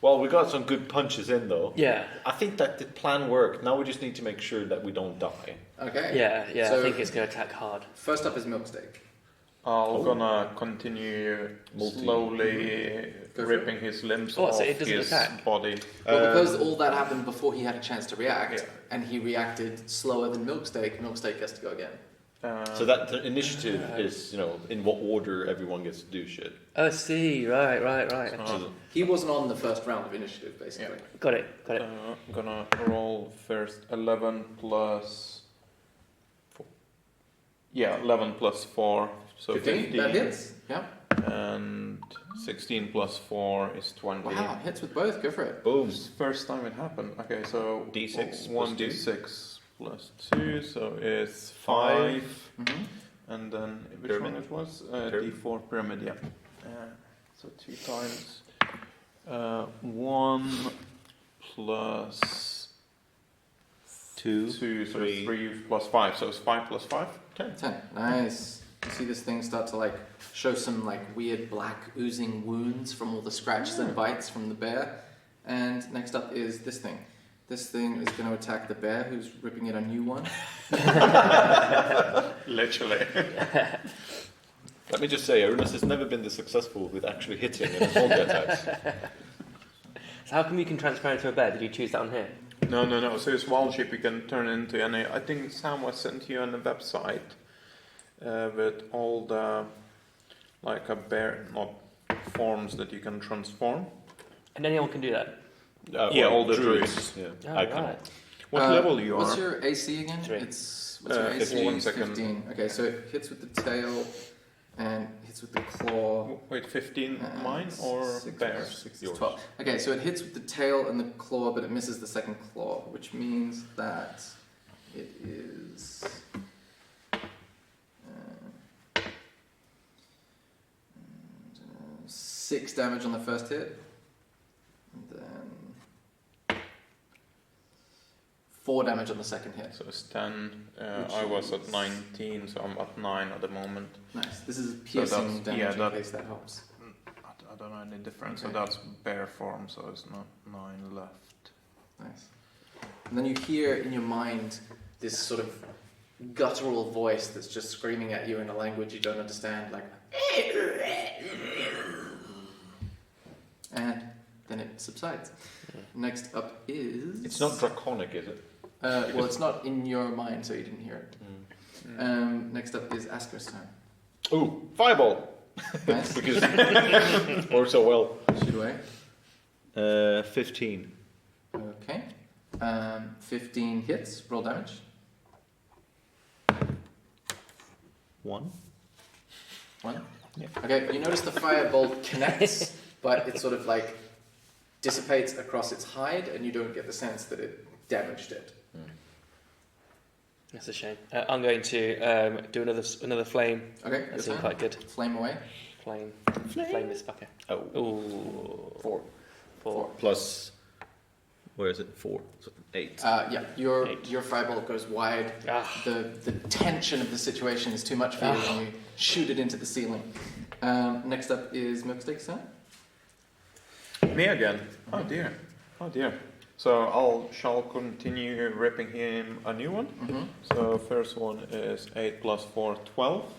Well, we got some good punches in though. Yeah. I think that the plan worked. Now we just need to make sure that we don't die. Okay. Yeah, So- I think it's going to attack hard. First up is Milksteak. I'm gonna continue slowly Go for ripping his limbs Oh, off so it doesn't his attack? body. Well, because all that happened before he had a chance to react, Yeah. and he reacted slower than Milksteak, Milksteak gets to go again. So that the initiative is, in what order everyone gets to do shit. Oh, I see. Right. So He wasn't on the first round of initiative, basically. Got it. I'm gonna roll first 11 plus 4. Yeah, 11 plus 4, so 15. That hits. Yeah. And 16 plus 4 is 20. Wow, hits with both. Go for it. boom. It's the first time it happened. Okay, so D6 1 plus d6 plus 2, so it's 5. Mm-hmm. And then which Pyramid. one it was? Pyramid. D4 pyramid, yeah. So 2 times 1 plus 2, 2, so 3. 3 plus 5, so it's 5 plus 5. 10. Nice. You see this thing start to show some weird black oozing wounds from all the scratches and bites from the bear. And next up is this thing. This thing is going to attack the bear who's ripping it a new one. Literally. Let me just say, Ernest has never been this successful with actually hitting in all the attacks. So how come you can transfer into a bear? Did you choose that on here? No. So it's wild shape you can turn into any. I think Sam was sent you on the website with all the a bear forms that you can transform. And anyone can do that? All the druids. Yeah, Oh, I can. right. What level you What's are? your AC again? 3. What's your AC? 15. 1 second. 15. Okay, so it hits with the tail and hits with the claw. Wait, 15 and mine or 6 bears? 6 is 12. Okay, so it hits with the tail and the claw, but it misses the second claw, which means that it is. 6 damage on the first hit, and then 4 damage on the second hit. So it's 10. I was at 19, so I'm at 9 at the moment. Nice. This is piercing damage in that- case that helps. I don't know any difference. Okay. So that's bear form, so it's not 9 left. Nice. And then you hear in your mind this sort of guttural voice that's just screaming at you in a language you don't understand, and then it subsides. Next up is... It's not draconic, is it? well, it's not in your mind, so you didn't hear it. Next up is Asker's turn. Ooh, fireball! Nice. because works so well. Shoot away. 15. Okay. 15 hits. Roll damage. 1. 1. Yeah. Okay, you notice the firebolt connects, but it sort of like dissipates across its hide, and you don't get the sense that it damaged it. That's a shame. I'm going to do another flame. Okay, That seemed quite good. Flame away. Flame this fucker. Oh. Ooh. 4. Plus, where is it? 4. So 8. Yeah, your 8. firebolt goes wide. Ah. The tension of the situation is too much for you, and you shoot it into the ceiling. Next up is Milksteak's turn. Me again. Oh dear. So shall continue ripping him a new one. Mm-hmm. So first one is 8 plus 4, 12.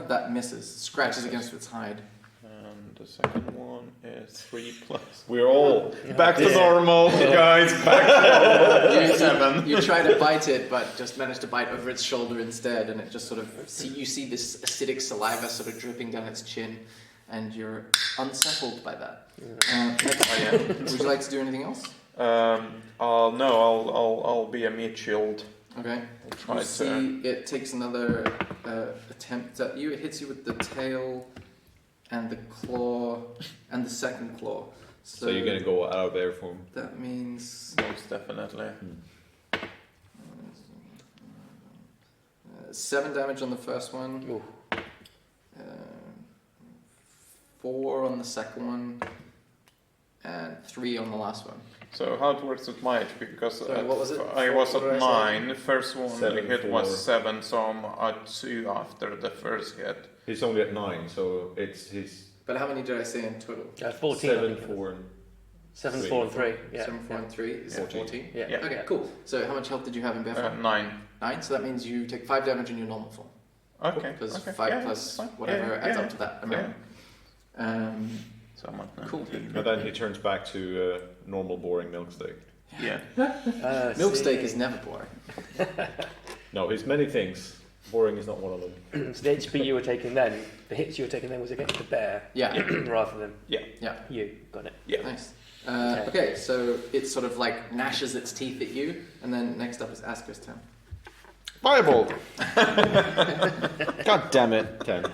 That misses. Scratches against its hide. And the second one is 3 plus. We're all Back to normal, guys. Back to normal. 7. You try to bite it, but just manage to bite over its shoulder instead, and it just sort of you see this acidic saliva sort of dripping down its chin, and you're unsettled by that. Would you like to do anything else? I'll be a meat shield. Okay. I'll try You to. see, it takes another attempt at you. It hits you with the tail and the claw and the second claw. So you're going to go out of bear form. That means Most definitely. 7 damage on the first one. Ooh. 4 on the second one. And 3 on the last one. So how it works with my HP? Because Sorry, what was it? I was What at did I say? 9. First one 7, hit 4. was 7, so I'm at 2 after the first hit. He's only at 9, so it's his But how many did I say in total? 14. 7, 4, and 7, 3. 4, and 3. Yeah. 7, 4, and 3 is 14. Yeah. Yeah. Okay, cool. So how much health did you have in bear form? 9. 9. So that means you take 5 damage in your normal form. Okay. Because okay. 5 yeah, plus fine. whatever Yeah, adds yeah. up to that amount. So I'm at 19. Cool. and then he turns back to normal boring Milksteak. Yeah. Milksteak is never boring. No, he's many things. Boring is not one of them. So the HP you were taking then, the hits you were taking then was against the bear Yeah. rather than Yeah. you. Got it. Yeah. Nice. Okay, so it sort of like gnashes its teeth at you, and then next up is Asker's turn. Fireball! God damn it. 10.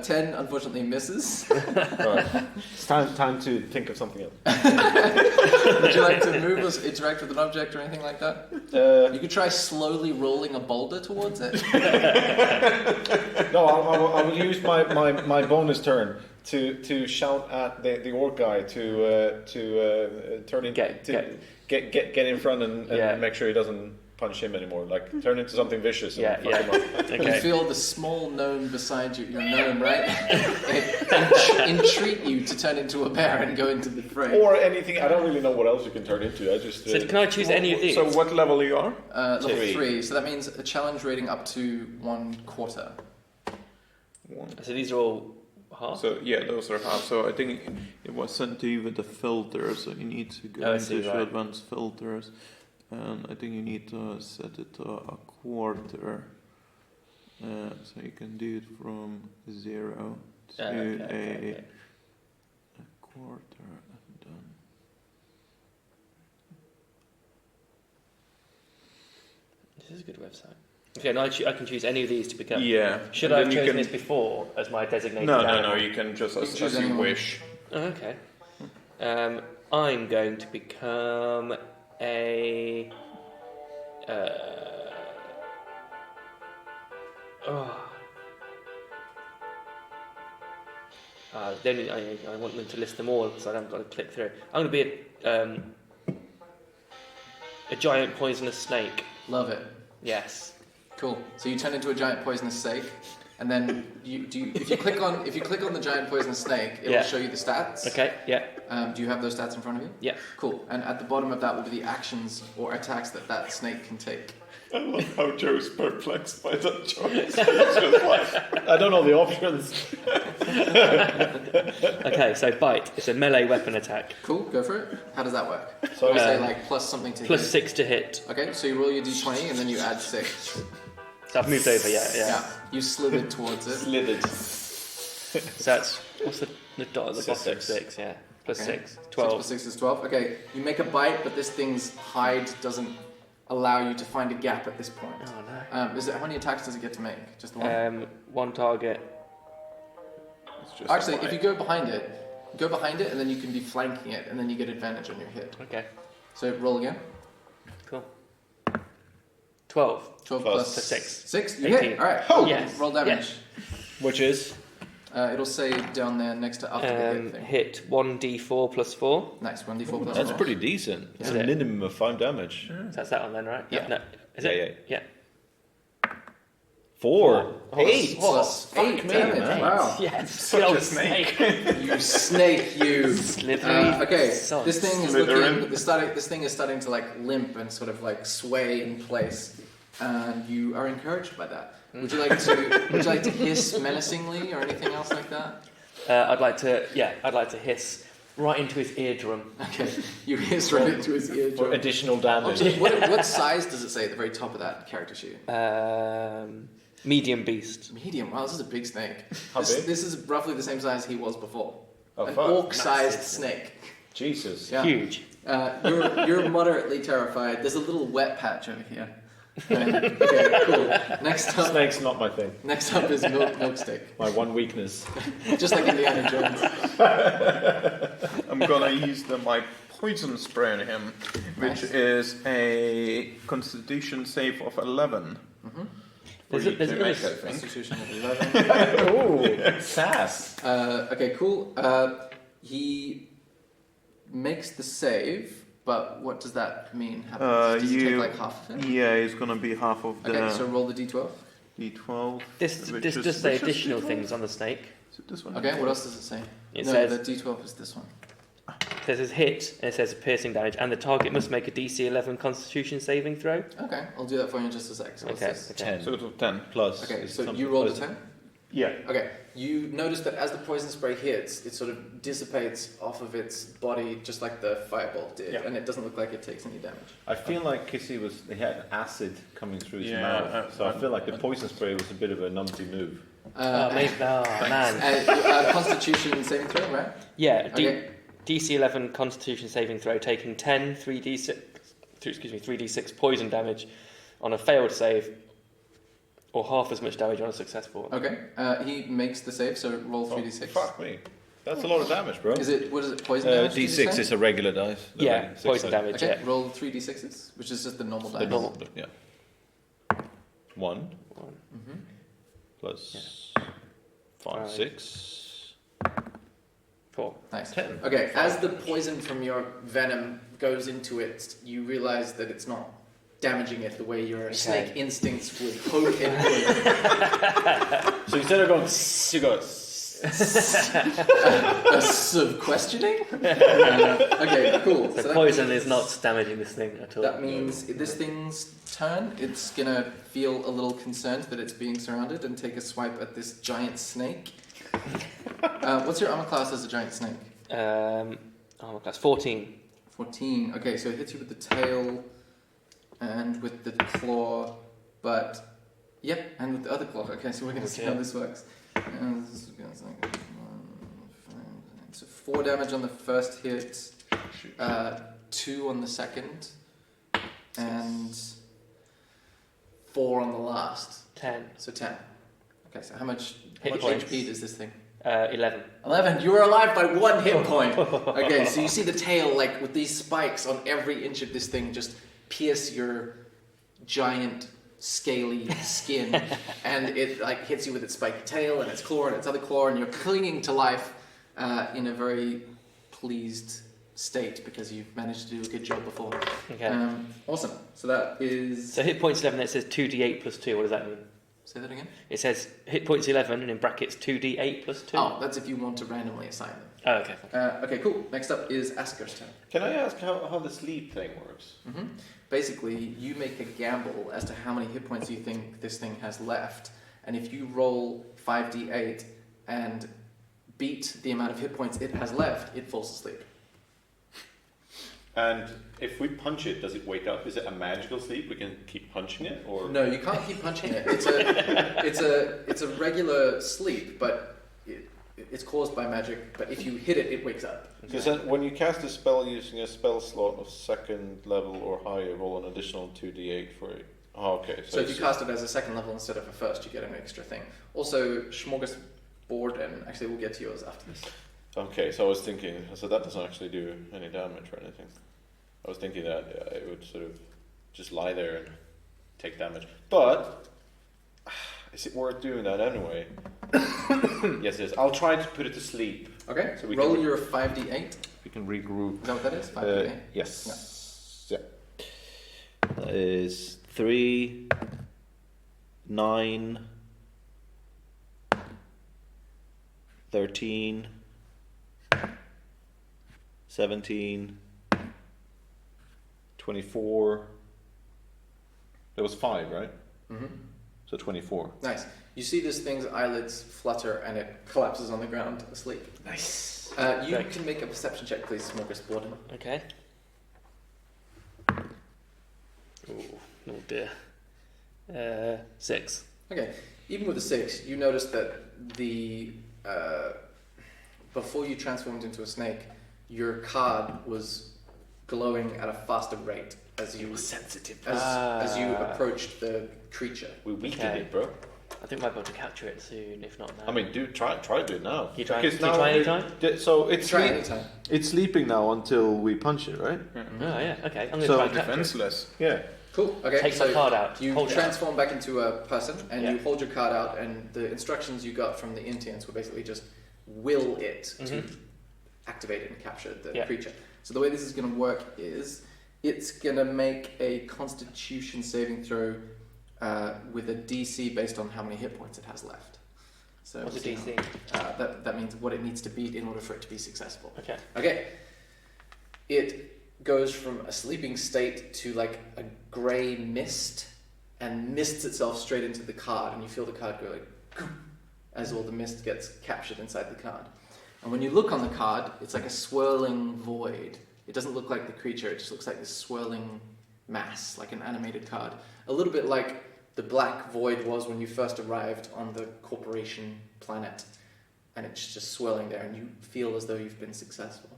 10 unfortunately misses. Right. It's time to think of something else. Would you like to move or interact with an object or anything like that? You could try slowly rolling a boulder towards it. No, I will use my bonus turn to shout at the orc guy to turn in, get in front and make sure he doesn't punch him anymore. Like turn into something vicious. And fuck him up. You Okay. feel the small gnome beside you, your gnome, right? Entreat you to turn into a bear and go into the fray. Or anything. I don't really know what else you can turn into. I just. So can I choose any of these? So what level you are? Level 3. 3, so that means a challenge rating up to 1/4. 1. So these are all half? So yeah, those are half. So I think it was sent to you with the filter, so you need to go into right. advanced filters, and I think you need to set it to a quarter. So you can do it from 0 to Okay. a quarter, and done. This is a good website. Okay, and I can choose any of these to become. Yeah. Should and I have then you chosen can- this before as my designated No, animal? you can just You as can choose you anyone. wish. Oh, okay. I'm going to become a. Then I want them to list them all, so I haven't got to click through. I'm going to be a giant poisonous snake. Love it. Yes. Cool. So you turn into a giant poisonous snake, and then if you click on the giant poisonous snake, it will show you the stats. Okay. Yeah. Do you have those stats in front of you? Yeah. Cool. And at the bottom of that will be the actions or attacks that snake can take. I love how Joe's perplexed by that choice. It's just like, I don't know the options. Okay. So bite. It's a melee weapon attack. Cool. Go for it. How does that work? So You say like plus something to Plus hit. 6 to hit. Okay. So you roll your d20 and then you add 6. So I've moved over. Yeah. You slithered towards it. slithered. So that's what's the dot at the bottom? 6. Yeah, plus 6. 12. 6 plus 6 is 12. Okay, you make a bite, but this thing's hide doesn't allow you to find a gap at this point. Oh no. How many attacks does it get to make? Just the one? One target. It's just Actually, a if you go behind it, and then you can be flanking it, and then you get advantage on your hit. Okay. So roll again. Cool. 12. 12 Plus plus 6. 6? You 18. hit. All right. Oh, yes. Roll damage. Which is It'll say down there next to after the hit thing. Hit 1d4 plus 4. Nice, 1d4 plus that's 4. pretty decent. It's Is a it? minimum of 5 damage. So that's that one then, right? Yeah. No. Is Yeah, it? yeah. Yeah. 4. 8. Plus 8 me, damage. man. Wow. Yes. Such a snake. You snake, you. Slithery. Okay, son. this thing is Slytherin. this thing is starting to like limp and sort of like sway in place, and you are encouraged by that. Would you like to hiss menacingly or anything else like that? I'd like to hiss right into his eardrum. Okay, you hiss right into his For eardrum. additional damage. What size does it say at the very top of that character sheet? Medium beast. Medium. Wow, this is a big snake. How big? This is roughly the same size he was before. Oh, An fuck. orc-sized Massive. snake. Jesus. Yeah. Huge. You're moderately terrified. There's a little wet patch over here. Okay, cool. Next up Snake's not my thing. is milk stick. My one weakness. Just like Indiana Jones. I'm gonna use my poison spray on him, which Nice. is a Constitution save of 11. For you There's to a- make, I think. Constitution of 11. Oh, sass. Okay, cool. He makes the save, but what does that mean? Does he take like half of it? Yeah, it's gonna be half of the Okay, so roll the d12. D12. This which does is- say which is additional D12? things on the snake. Is it this one? Okay, what else does it say? It no, says the d12 is this one. it says hit and it says piercing damage, and the target must make a DC 11 Constitution saving throw. Okay, I'll do that for you in just a sec. So what's Okay. this? 10 So it's of 10. plus. Okay, is so something you rolled a plus- 10? Yeah. Okay, you notice that as the poison spray hits, it sort of dissipates off of its body just like the firebolt did, Yeah. and it doesn't look like it takes any damage. I feel like Kissy he had acid coming through his Yeah, mouth, so I feel like the poison spray was a bit of a numpty move. Man. Constitution saving throw, right? Yeah, Okay. DC 11 Constitution saving throw, taking 10 3d6 poison damage on a failed save, or half as much damage on a successful one. Okay, he makes the save, so roll 3d6. Fuck me. That's a lot of damage, bro. What is it, poison damage? did you D6 say? is a regular dice. the Yeah, regular six poison dice. damage. Okay, Yeah. roll 3d6s, which is just the normal The dice. normal, yeah. 1 Mm-hmm. plus 5, Five. 6. 4. Nice. 10. Okay, as the poison from your venom goes into it, you realize that it's not damaging it the way your snake instincts would hope it would. So instead of going, you go. A sort of questioning? Okay, cool. So that poison means- is not damaging this thing at all. That means this thing's turn. It's gonna feel a little concerned that it's being surrounded and take a swipe at this giant snake. What's your armor class as a giant snake? Armor class 14. 14. Okay, so it hits you with the tail and with the claw, but yep, and with the other claw. Okay, so we're gonna see how this works. So 4 damage on the first hit, 2 on the second, and 4 on the last. 10. So 10. Okay, so how much Hit points. HP does this thing? 11. 11. You were alive by 1 hit point. Okay, so you see the tail, like with these spikes on every inch of this thing, just pierce your giant scaly skin, and it like hits you with its spiky tail and its claw and its other claw, and you're clinging to life in a very pleased state because you've managed to do a good job before. Okay. Awesome. So that is. So hit points 11, it says 2d8 plus 2. What does that mean? Say that again. It says hit points 11 and in brackets 2d8 plus 2. Oh, that's if you want to randomly assign them. Oh, okay. Okay, cool. Next up is Asker's turn. Can I ask how the sleep thing works? Mm-hmm. Basically, you make a gamble as to how many hit points you think this thing has left, and if you roll 5d8 and beat the amount of hit points it has left, it falls asleep. And if we punch it, does it wake up? Is it a magical sleep? We can keep punching it, or No, you can't keep punching it. It's a regular sleep, but it's caused by magic, but if you hit it, it wakes up. Because when you cast a spell using a spell slot of second level or higher, roll an additional 2d8 for it. Oh, okay. So if you cast it as a second level instead of a first, you get an extra thing. Also, Smorgasborden, actually we'll get to yours after this. Okay, so I was thinking, so that doesn't actually do any damage or anything. I was thinking that it would sort of just lie there and take damage. But, is it worth doing that anyway? Yes, it is. I'll try to put it to sleep. Okay, So we roll can- your 5d8. We can regroup. Is that what that is? 5d8? Yes. Yeah. That is 3, 9, 13, 17, 24. There was 5, right? Mm-hmm. So 24. Nice. You see this thing's eyelids flutter and it collapses on the ground asleep. Nice. You Great. can make a perception check, please, Smorgasborden. Okay. Oh dear. 6. Okay. Even with a 6, you notice that the before you transformed into a snake, your card was glowing at a faster rate as you sensitive. as you approached the creature. We weakened Okay. it, bro. I think we'll be able to capture it soon, if not now. I mean, try to do it now. You try- Because can you now try anytime? So it's Try anytime. It's sleeping now until we punch it, right? Oh yeah, okay. I'm going to So try and capture it. Defenseless. Yeah. Cool. Okay. Take so my card out. You Hold it transform back into a person, and Yeah. you hold your card out, and the instructions you got from the Intians were basically just will it to activate it and capture the Yeah. creature. So the way this is going to work is it's going to make a Constitution saving throw with a DC based on how many hit points it has left. So What's a we'll see DC? how- that means what it needs to beat in order for it to be successful. Okay. Okay. It goes from a sleeping state to like a grey mist and mists itself straight into the card, and you feel the card go like as all the mist gets captured inside the card. And when you look on the card, it's like a swirling void. It doesn't look like the creature, it just looks like this swirling mass, like an animated card. A little bit like the black void was when you first arrived on the corporation planet. And it's just swirling there, and you feel as though you've been successful.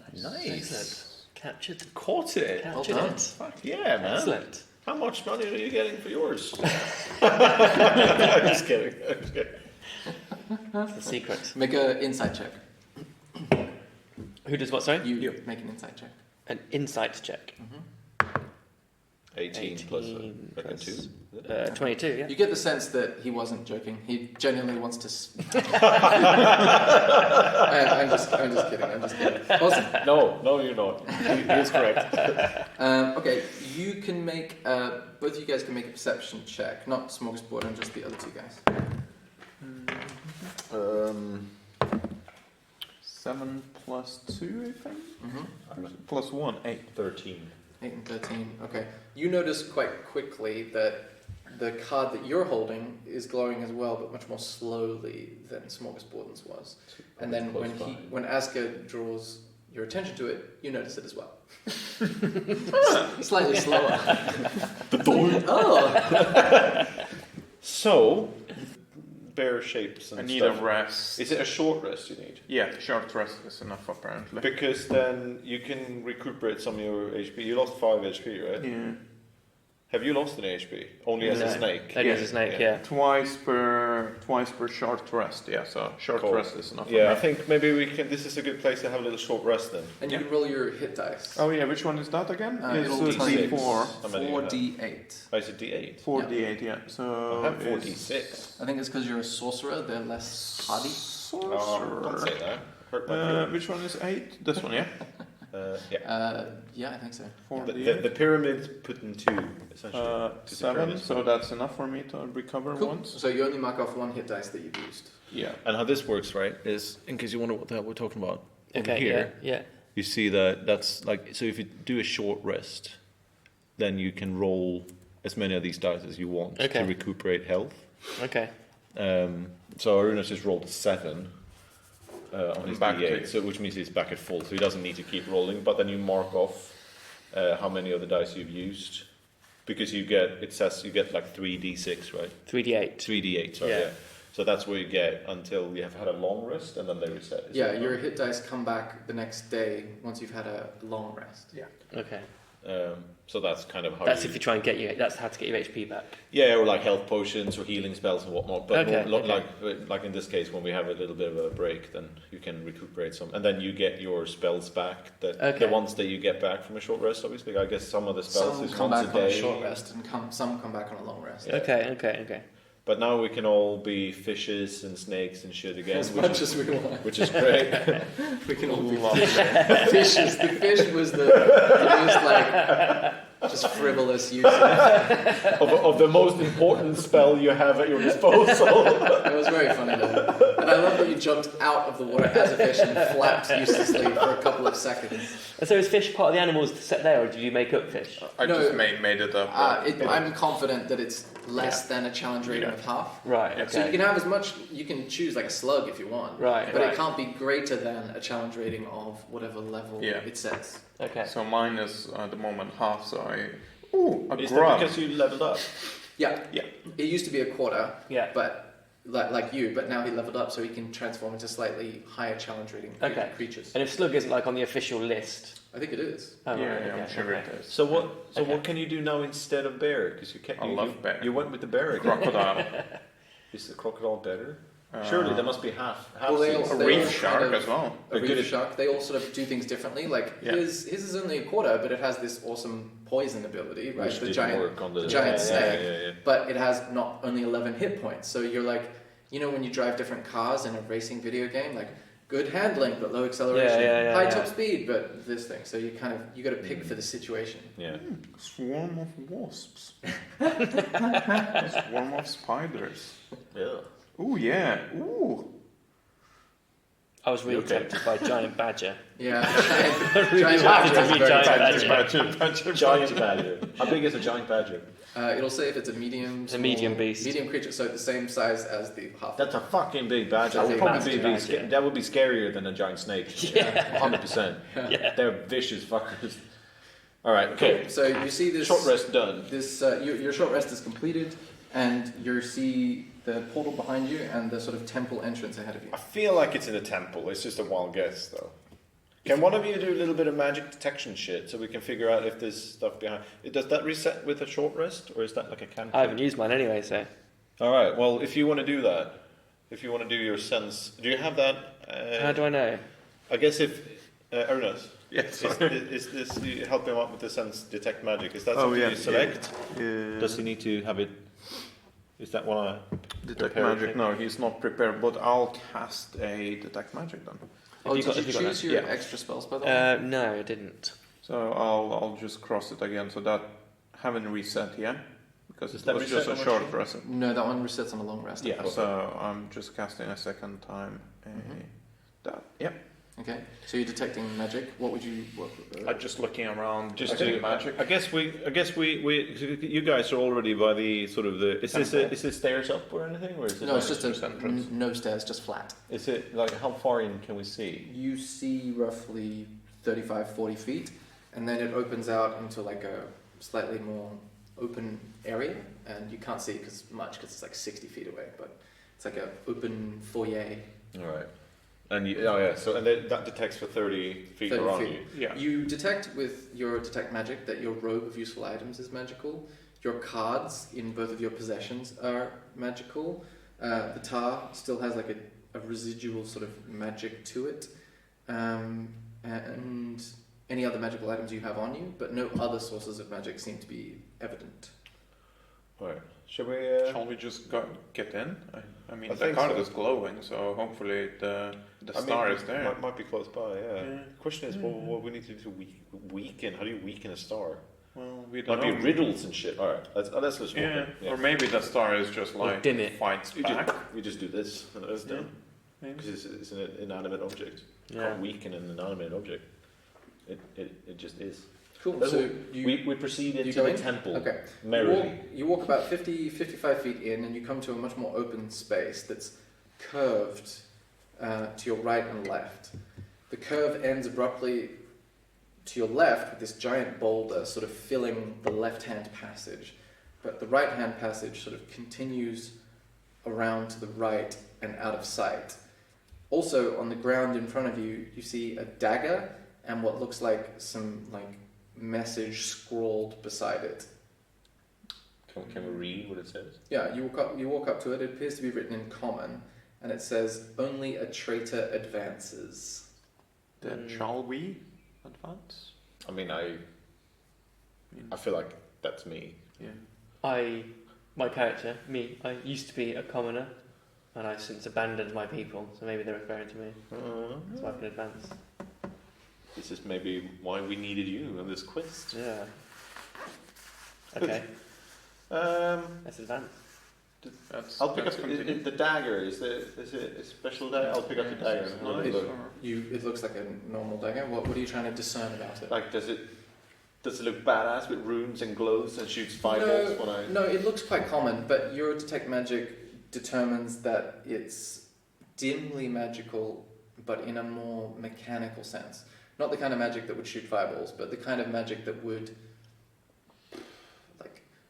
Excellent. Captured. Caught it. Captured done. it. Fuck yeah, man. Excellent. How much money are you getting for yours? I'm just kidding. That's the secret. Make an insight check. Who does what, sorry? You make an insight check. An insight check. 18 plus, reckon plus, 2. 22, yeah. You get the sense that he wasn't joking. He genuinely wants to. I'm just kidding. Awesome. No, you're not. He is correct. Okay, you can make. Both of you guys can make a perception check. Not Smorgasbord, just the other two guys. 7 plus 2, I think. Mm-hmm. Plus 1, 8. 13. 8 and 13. Okay. You notice quite quickly that the card that you're holding is glowing as well, but much more slowly than Smorgasbord's was. And then when Aska draws your attention to it, you notice it as well. Slightly slower. Oh. So, bear shapes and I need stuff. a rest. Is it a short rest you need? Yeah, short rest is enough apparently. Because then you can recuperate some of your HP. You lost 5 HP, right? Yeah. Have you lost any HP? Only as a snake? Only as a snake, yeah. Twice per short rest, yeah, so short Cool. rest is enough. Yeah, I think maybe we can. This is a good place to have a little short rest then. And you can roll your hit dice. Oh yeah, which one is that again? It'll It's be D4. How many you have? 4d8. Oh, it's a D8. 4d8, yeah. So I have it's 46. I think it's because you're a sorcerer, they're less hardy. Oh, don't say that. Hurt my feelings. Which one is 8? This one, yeah? Yeah, I think so. 4d8. The pyramid's put in 2, essentially. 'cause the 7, pyramid's so full. that's enough for me to recover Cool. once. So you only mark off 1 hit dice that you've used. Yeah. And how this works, right, is in case you wonder what the hell we're talking about. Over Okay, here, yeah. you see that that's like, so if you do a short rest, then you can roll as many of these dice as you want Okay. to recuperate health. Okay. So Aruna's just rolled a 7 on his Back to D8, it. so which means he's back at full, so he doesn't need to keep rolling. But then you mark off how many of the dice you've used, because you get, it says you get like 3d6, right? 3d8. 3d8, sorry. Yeah. Yeah. So that's where you get until you have had a long rest, and then they reset. Yeah, your hit dice come back the next day once you've had a long rest. Yeah. Okay. So that's kind of how. That's if you try and get you. That's how to get your HP back. Yeah, or like health potions or healing spells and whatnot. But Okay. like in this case, when we have a little bit of a break, then you can recuperate some, and then you get your spells back. The ones that you get back from a short rest, obviously. I guess some of the spells Some is come once back a day. on a short rest, and some come back on a long rest. Yeah. Okay. But now we can all be fishes and snakes and shit again, As much as we want. which is great. We can all be fishes. The fish was the most like just frivolous use of the most important spell you have at your disposal. It was very funny though. And I love that you jumped out of the water as a fish and flapped uselessly for a couple of seconds. And so is fish part of the animals set there, or did you make up fish? I just made it up. I'm confident that it's less than a challenge rating of half. Right. Okay. So you can have as much. You can choose like a slug if you want. Right. But it can't be greater than a challenge rating of whatever level it sets. Okay. So mine is at the moment half. So a Is grub. that because you leveled up? Yeah. Yeah. It used to be a quarter. Yeah. But like you, but now he leveled up, so he can transform into slightly higher challenge rating creatures. And if slug isn't like on the official list, I think it is. oh, Yeah, right, yeah, I'm okay, sure okay. it is. So what can you do now instead of bear? Because I love bear. You went with the bear again. Crocodile. Is the crocodile better? Surely there must be half. Well, they seasons. A They reef all shark kind of- as well. A They're good reef at- shark, they all sort of do things differently. Like Yeah. his is only a quarter, but it has this awesome poison ability, right? Which The didn't giant, work on the giant snake. Yeah. But it has not only 11 hit points. So you're like, you know, when you drive different cars in a racing video game, like good handling but low acceleration, high top speed but this thing. So you got to pick for the situation. Yeah. Swarm of wasps. Swarm of spiders. Yeah. Ooh, yeah. Ooh. I was really Okay. tempted by giant badger. Yeah, Really giant wanted badger to is be very giant tempting. badger. Giant badger. How big is a giant badger? It'll say if it's a medium, It's a medium beast. medium creature, so the same size as the half. That's a fucking big badger. That's That a would massive probably badger. that would be scarier than a giant snake. 100%. Yeah. They're vicious fuckers. All right. Okay. So you see this Short rest done. This your short rest is completed, and you see the portal behind you and the sort of temple entrance ahead of you. I feel like it's in a temple. It's just a wild guess, though. Can one of you do a little bit of magic detection shit so we can figure out if there's stuff behind? Does that reset with a short rest, or is that like a cantrip? I haven't used mine anyway, so. All right. Well, if you want to do that, if you want to do your sense, do you have that? How do I know? I guess if Ernest, Yes. is this you help him out with the sense detect magic? Is that Oh, something yeah, you select? Yeah. Does he need to have it? Is that one? Detect prepared magic? thing? No, he's not prepared, but I'll cast a detect magic then. Oh, you did got- you have you got choose that? your Yeah. extra spells by the way? No, I didn't. So I'll just cross it again, so that haven't reset yet, because Does it that was just reset a on short machine? rest. No, that one resets on a long rest. Yeah. So I'm just casting a second time. That. Yep. Okay. So you're detecting magic. What would you? I'm just looking around. Just doing to, magic. I guess we. You guys are already by the sort of the. Is this stairs up or anything, or is it? No, like, it's just entrance. no stairs, just flat. Is it like how far in can we see? You see roughly 35, 40 feet, and then it opens out into like a slightly more open area, and you can't see because it's like 60 feet away, but it's like an open foyer. All right. And so that detects for 30 feet 30 around feet. you. Yeah. You detect with your detect magic that your robe of useful items is magical. Your cards in both of your possessions are magical. The tar still has like a residual sort of magic to it, and any other magical items you have on you, but no other sources of magic seem to be evident. All right. Shall we? Shall we just get in? I mean, I the think card so. is glowing, so hopefully the star is there. Might be close by. Yeah. Yeah. Question is, what we need to do to weaken? How do you weaken a star? Well, we don't Might be know. riddles and shit. All right. Let's just walk Yeah. in. Or maybe the star is just like dim it. fights You back. just do this and it's done. Maybe. Because it's an inanimate object. You Yeah. can't weaken an inanimate object. It just is. Cool. So we proceed you into go the in? temple. Okay. Merrily. You walk about 50, 55 feet in, and you come to a much more open space that's curved to your right and left. The curve ends abruptly to your left with this giant boulder sort of filling the left-hand passage, but the right-hand passage sort of continues around to the right and out of sight. Also, on the ground in front of you, you see a dagger and what looks like some message scrawled beside it. Can we read what it says? Yeah, you walk up to it. It appears to be written in common, and it says, "Only a traitor advances." Then shall we advance? I mean, I feel like that's me. Yeah. My character, me, I used to be a commoner, and I've since abandoned my people, so maybe they're referring to me. So I can advance. This is maybe why we needed you on this quest. Yeah. Okay. Let's advance. I'll pick up the dagger. Is it a special dagger? I'll pick up the dagger. It looks like a normal dagger. What are you trying to discern about it? Like, does it look badass with runes and glows and shoots fireballs when I... No, it looks quite common, but your detect magic determines that it's dimly magical, but in a more mechanical sense. Not the kind of magic that would shoot fireballs, but the kind of magic that would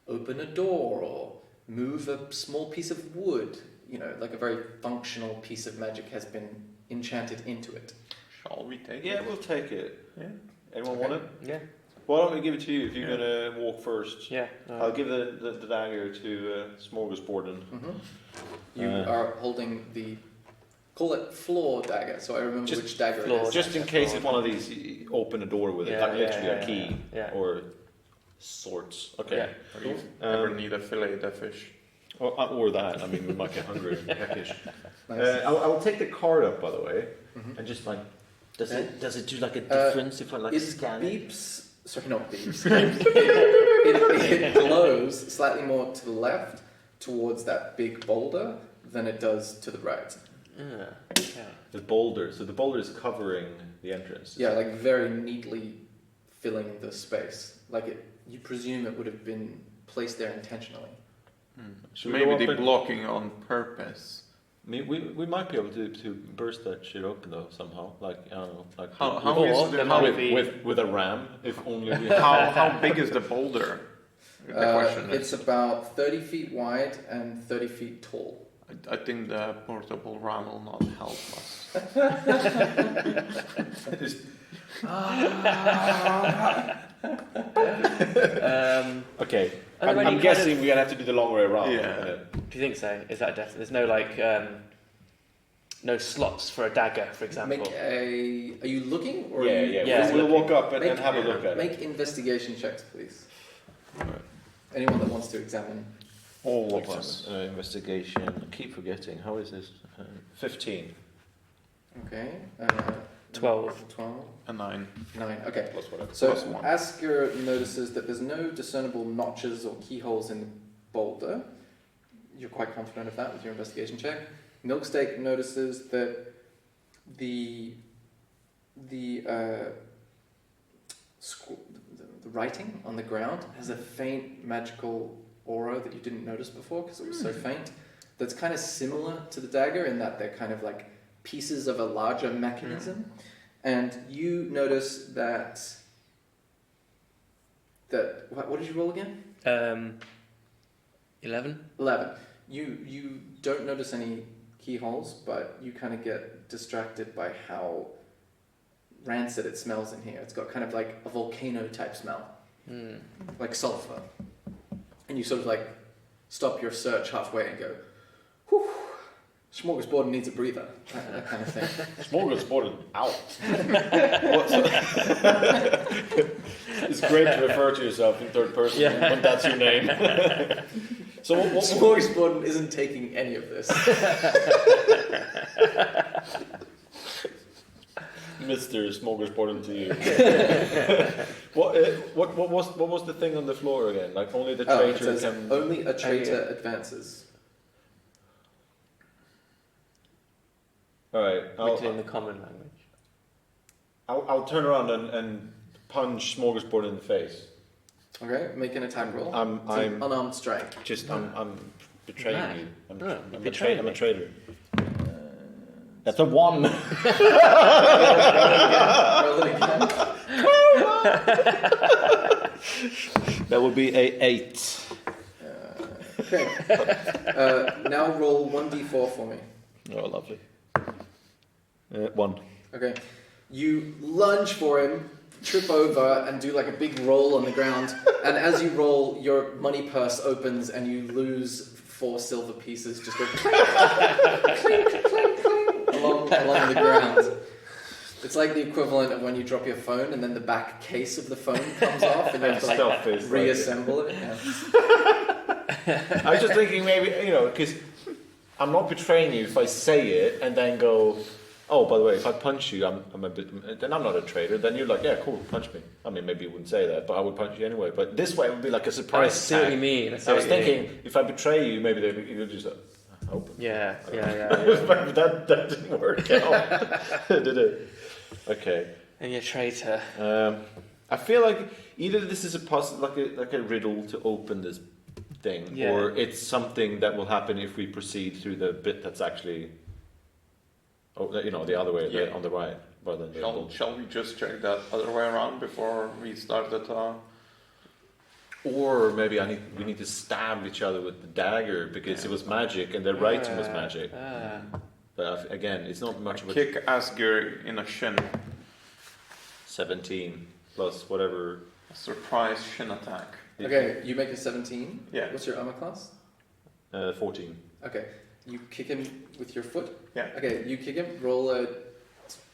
open a door or move a small piece of wood. Like a very functional piece of magic has been enchanted into it. Shall we take it? Yeah, we'll take it. Yeah. Anyone want it? Yeah. Why don't we give it to you if you're going to walk first? Yeah. I'll give the dagger to Smorgasborden. Mm-hmm. You are holding the... Call it floor dagger, so I remember which dagger it is. Just in case it's one of these, you open a door with it, like literally a key. Yeah. Or swords. Okay. Yeah. Or you ever need a fillet of fish? Or that. I mean, we might get hungry. Peckish. Nice. I'll take the card up, by the way, Mm-hmm. and just does it do like a difference if I it scan it? beeps. Sorry, not beeps. it glows slightly more to the left towards that big boulder than it does to the right. Okay. The boulder. So the boulder is covering the entrance. Yeah, like very neatly filling the space. You presume it would have been placed there intentionally. So maybe they're blocking on purpose. I mean, we might be able to burst that shit open though somehow. Like I don't know, like with a ram. If only we how big is the boulder? The question it's about 30 feet wide and 30 feet tall. I think the portable ram will not help us. Okay, I'm guessing we're gonna have to do the long way around. Yeah. Do you think so? Is that definitely? There's no no slots for a dagger, for example. Are you looking? Or Yeah. We'll walk up and have a look at it. Make investigation checks, please. Anyone that wants to examine. All of us. Investigation. I keep forgetting. How is this? 15. Okay. 12. 12. A 9. 9. Okay. Plus whatever. So Plus 1. Asker notices that there's no discernible notches or keyholes in the boulder. You're quite confident of that with your investigation check. Milksteak notices that the writing on the ground has a faint magical aura that you didn't notice before because it was so faint. That's kind of similar to the dagger in that they're kind of like pieces of a larger mechanism. And you notice that what did you roll again? 11. 11. You don't notice any keyholes, but you kind of get distracted by how rancid it smells in here. It's got kind of like a volcano type smell, like sulfur. And you sort of like stop your search halfway and go, whew, Smorgasborden needs a breather, that kind of thing. Smorgasborden, out. It's great to refer to yourself in third person when that's your name. So what Smorgasborden isn't taking any of this. Mr. Smorgasborden to you. What was the thing on the floor again? Like only the traitor can... Only a traitor advances. Alright. Written in the common language. I'll turn around and punch Smorgasborden in the face. Okay, make an attack roll. I'm unarmed strike. I'm betraying you. I'm a traitor. That's a 1. Roll it again. That would be a 8. Okay. Now roll 1d4 for me. Oh, lovely. 1. Okay. You lunge for him, trip over, and do like a big roll on the ground. And as you roll, your money purse opens and you lose 4 silver pieces. Just go clink, clink, clink, clink, along the ground. It's like the equivalent of when you drop your phone and then the back case of the phone comes off and you have to like reassemble it. Yeah. I was just thinking maybe, because I'm not betraying you if I say it and then go, oh, by the way, if I punch you, I'm a bit, then I'm not a traitor. Then you're like, yeah, cool, punch me. I mean, maybe you wouldn't say that, but I would punch you anyway. But this way it would be like a surprise. I see what you mean. I was thinking, if I betray you, maybe you would just open. Yeah. But that didn't work out, did it? Okay. And you're a traitor. I feel like either this is like a riddle to open this thing, or it's something that will happen if we proceed through the bit that's actually, the other way, on the right, rather than Shall we just check that other way around before we start that? Or maybe we need to stab each other with the dagger because it was magic and the writing was magic. But again, it's not much of a... Kick Asger in a shin. 17 plus whatever. A surprise shin attack. Okay, you make a 17. Yeah. What's your armor class? 14. Okay. You kick him with your foot? Yeah. Okay, you kick him, roll a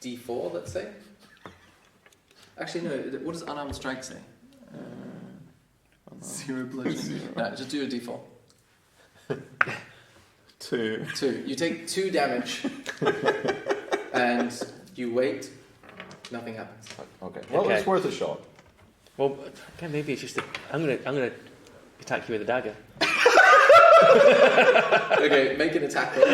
d4, let's say. Actually, no, what does unarmed strike say? 0 bludgeoning. No, just do a d4. 2. 2. You take 2 damage, and you wait. Nothing happens. Okay. Well, it's worth a shot. Well, okay, maybe it's just I'm gonna attack you with a dagger. Okay, make an attack roll.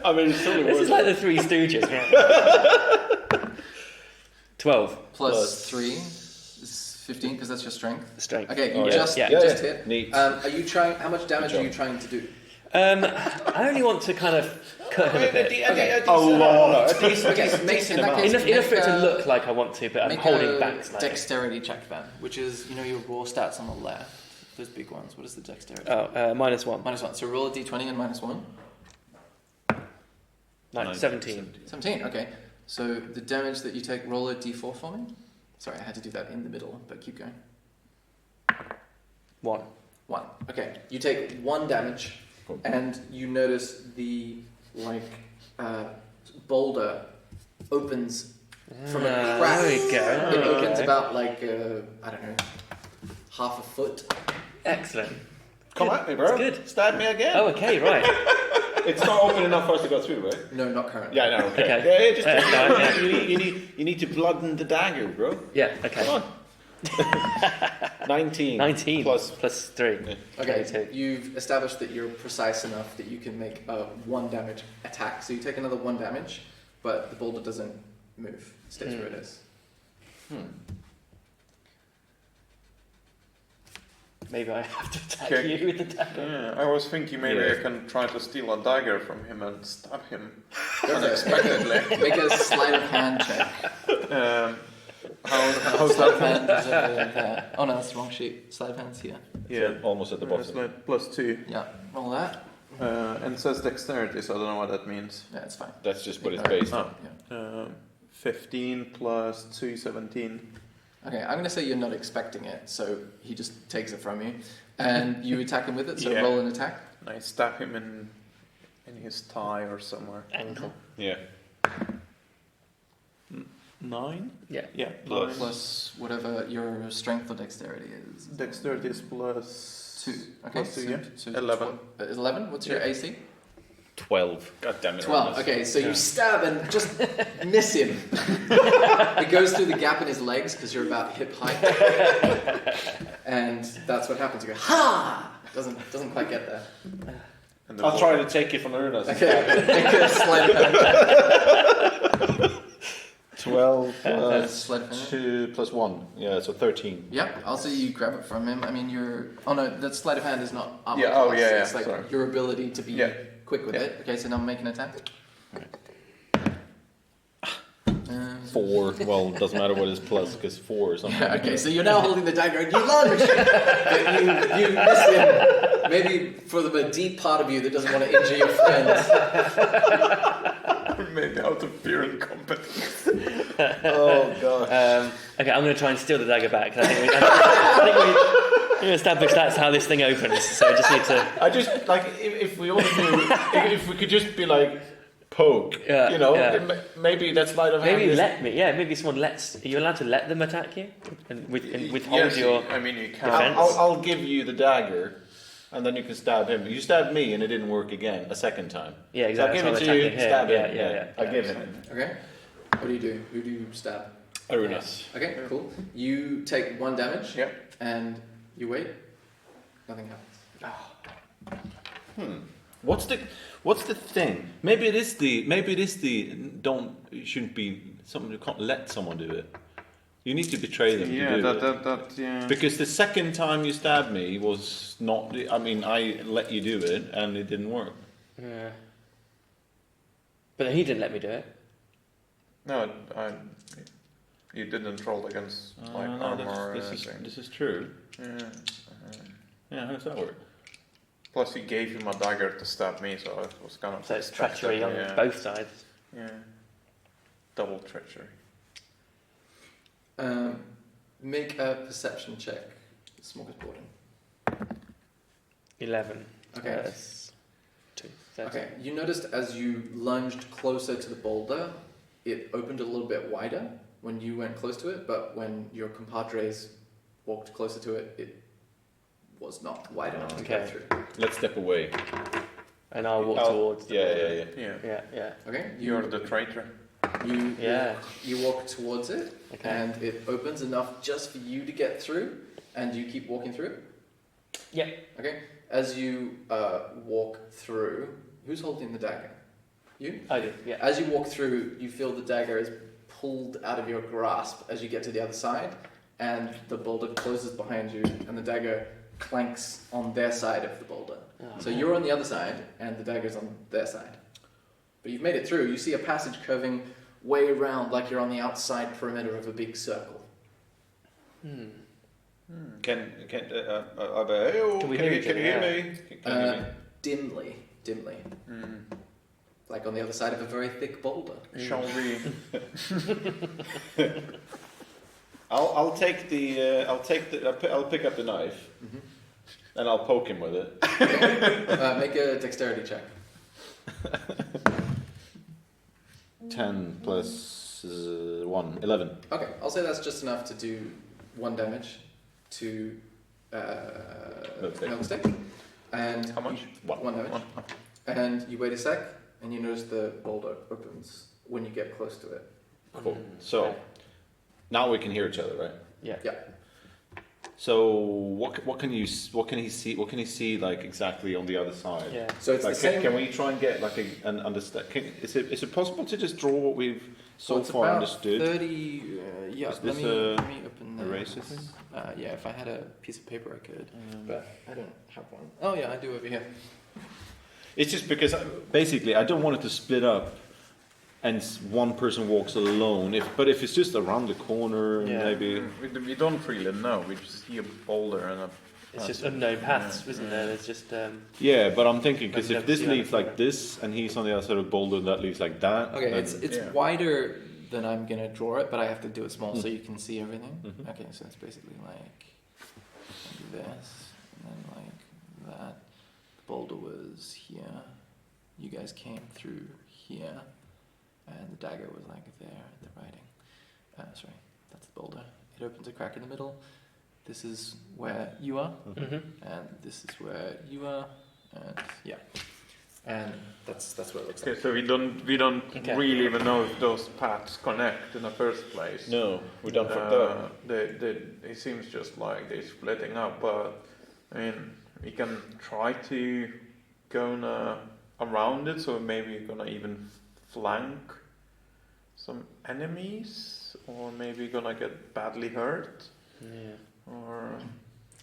I mean, it's totally This is like the Three Stooges, right? 12 plus 3 is 15 because that's your strength. strength. Okay, you just hit. Neat. Are you trying? How much damage are you trying to do? I only want to kind of cut him a bit. A lot. Okay, make in that case, Enough for it to look like I want to, but I'm holding back slightly. Dexterity check then, which is your raw stats on the left. Those big ones. What is the dexterity? Oh, -1. -1. So roll a d20 and -1. 17. 17. Okay. So the damage that you take, roll a d4 for me. Sorry, I had to do that in the middle, but keep going. 1. 1. Okay. You take 1 damage, and you notice the boulder opens from a crack. There we go. It opens about I don't know, half a foot. Excellent. Come at me, bro. That's good. Stab me again. Oh, okay, right. It's not open enough for us to go through, right? No, not currently. Yeah, no, okay. Okay. Yeah, you need to bloodden the dagger, bro. Yeah, okay. Come on. 19 plus 3. Okay, 22. you've established that you're precise enough that you can make a 1 damage attack. So you take another 1 damage, but the boulder doesn't move. It stays where it is. Maybe I have to attack Okay. you with the dagger. Yeah, I was thinking maybe I can try to steal a dagger from him and stab him Go for it. unexpectedly. Make a sleight of hand check. How's Sleight of that? hand is over there. Oh no, that's the wrong sheet. Sleight of hand's here. Yeah, Almost at the it's bottom. like +2. Yeah, roll that. And it says dexterity, so I don't know what that means. Yeah, it's fine. That's just what it's based on. Yeah. 15 plus 2, 17. Okay, I'm going to say you're not expecting it, so he just takes it from you. And you attack him with it, so Yeah. roll an attack. And I stab him in his thigh or somewhere. Ankle. Yeah. 9? Yeah. Yeah, Plus whatever your strength or dexterity is. Dexterity is plus 2. Okay, Plus 2, yeah. so 11. 11? What's your AC? 12. God damn it. 12. Ernest. Okay, so you stab and just miss him. It goes through the gap in his legs because you're about hip height. And that's what happens. You go, ha! Doesn't quite get there. And I'll try to take it from Ernest. Okay, make a sleight of hand. 12 Sleight of hand. 2 plus 1. Yeah, so 13. Yep, I'll say you grab it from him. I mean, Oh no, that sleight of hand is not armor Yeah, oh, class. yeah, It's like sorry. your ability to be quick with Yeah. it. Okay, so now make an attack. 4. Well, it doesn't matter what is plus because 4 or something. Okay, so you're now holding the dagger and you lunge! But you miss him. Maybe for a deep part of you that doesn't want to injure your friends. Maybe out of fear and competence. Oh gosh. Okay, I'm going to try and steal the dagger back. I think we established that's how this thing opens. So I just need to. I just like if we only knew, if we could just be like poke, Yeah, maybe that's sleight of hand. Maybe maybe someone lets. Are you allowed to let them attack you and withhold Yes, your? I mean, you can. I'll give you the dagger, and then you can stab him. You stabbed me, and it didn't work again a second time. Yeah, exactly. So I'll give it to you. Stab him. I give him. Okay. What do you do? Who do you stab? Arunas. Okay, cool. You take 1 damage. Yep. And you wait. Nothing happens. What's the thing? Maybe it is the you shouldn't be someone you can't let someone do it. You need to betray them to do it. Yeah. Because the second time you stabbed me was not. I mean, I let you do it and it didn't work. Yeah. But then he didn't let me do it. No, you didn't roll against armor or anything. This is true. Yeah. Yeah, how does that work? Plus, he gave him a dagger to stab me, so it was kind of. So it's treachery on both sides. Yeah. Double treachery. Make a perception check. Smorgasbording. 11. Okay. 2. 13. Okay. You noticed as you lunged closer to the boulder, it opened a little bit wider when you went close to it, but when your compadres walked closer to it, it was not wide enough to go through. Let's step away. And I'll walk towards the border. Yeah. Okay. You're the traitor. You walk towards it, and it opens enough just for you to get through, and you keep walking through. Yeah. Okay. As you walk through, who's holding the dagger? You? I do. Yeah. As you walk through, you feel the dagger is pulled out of your grasp as you get to the other side, and the boulder closes behind you, and the dagger clanks on their side of the boulder. So you're on the other side, and the dagger's on their side. But you've made it through. You see a passage curving way around, like you're on the outside perimeter of a big circle. Can you hear me? Dimly. Like on the other side of a very thick boulder. Shall we? I'll pick up the knife, and I'll poke him with it. Okay. Make a dexterity check. 10 plus 1, 11. Okay, I'll say that's just enough to do 1 damage to no mistake. And How much? 1 damage. 1. And you wait a sec, and you notice the boulder opens when you get close to it. Cool. So now we can hear each other, right? Yeah. So what can he see like exactly on the other side? Yeah. So it's Like, the same. can we try and get like an understand? Is it possible to just draw what we've so it's far about understood? 30. Yeah. Is Let this me open the eraser thing? yeah, if I had a piece of paper, I could, but I don't have one. Oh yeah, I do over here. It's just because basically I don't want it to split up, and one person walks alone. If it's just around the corner, maybe. We don't really know. We just see a boulder and a. It's just unknown paths, isn't there? There's just. Yeah, but I'm thinking because Maybe if this never see leads that like this, and he's on the other side of the boulder, that leads like that. Okay, then- it's wider than I'm gonna draw it, but I have to do it small so you can see everything. Mhm. Okay, so it's basically like this, and then like that. The boulder was here. You guys came through here, and the dagger was like there at the writing. Sorry, that's the boulder. It opens a crack in the middle. This is where you are, and this is where you are, and yeah, and that's what it looks like. Okay, so we don't really even know if those paths connect in the first place. No, we don't fucked up. It seems just like they're splitting up, but I mean, we can try to go around it, so maybe we're gonna even flank some enemies, or maybe gonna get badly hurt. Yeah. Or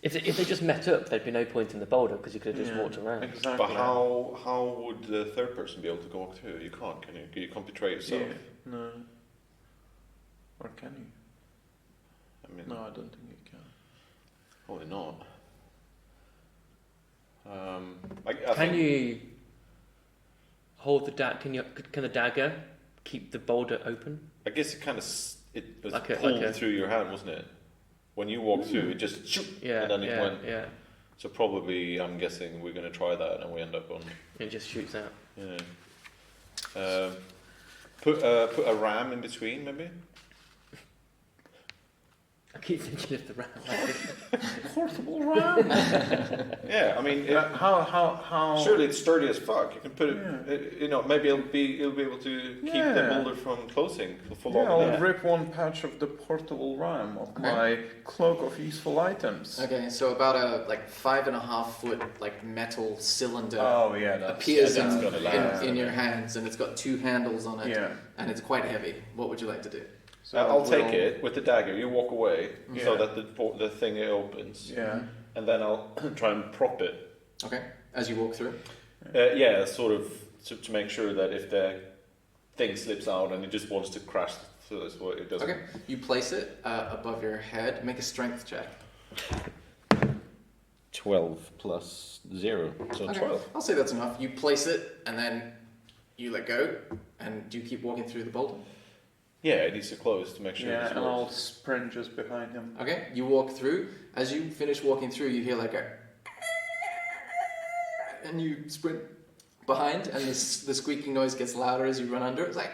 If they just met up, there'd be no point in the boulder because you could have just walked around. Exactly. But how would the third person be able to walk through? You can't, can you? You can't betray yourself. Yeah, no. Or can you? I mean, No, I don't think you can. probably not. Can you hold the dagger? Can the dagger keep the boulder open? I guess it kind of it was Like pulled through your hand, wasn't it? When you walked through, it just shoot, and then it went. Yeah. So probably, I'm guessing we're going to try that, and we end up on. It just shoots out. Yeah. Put a ram in between, maybe. I keep thinking of the ram. Portable ram. Yeah, I mean, how? surely it's sturdy as fuck. You can put it. Maybe it'll be able to keep the boulder from closing for long. I'll rip one patch of the portable ram of my cloak of useful items. Okay, so about a 5.5 foot metal cylinder That's appears gonna last. in your hands, and it's got 2 handles on it, and it's quite heavy. What would you like to do? So I'll take it with the dagger. You walk away so Yeah. that the thing opens. Yeah. And then I'll try and prop it. Okay, as you walk through. Sort of to make sure that if the thing slips out and it just wants to crash through this, it doesn't. Okay, you place it above your head. Make a strength check. 12 plus 0, so Okay, 12. I'll say that's enough. You place it, and then you let go, and you keep walking through the boulder. Yeah, it needs to close to make sure Yeah, this and works. I'll sprint just behind him. Okay, you walk through. As you finish walking through, you hear and you sprint behind, and the squeaking noise gets louder as you run under. It's like,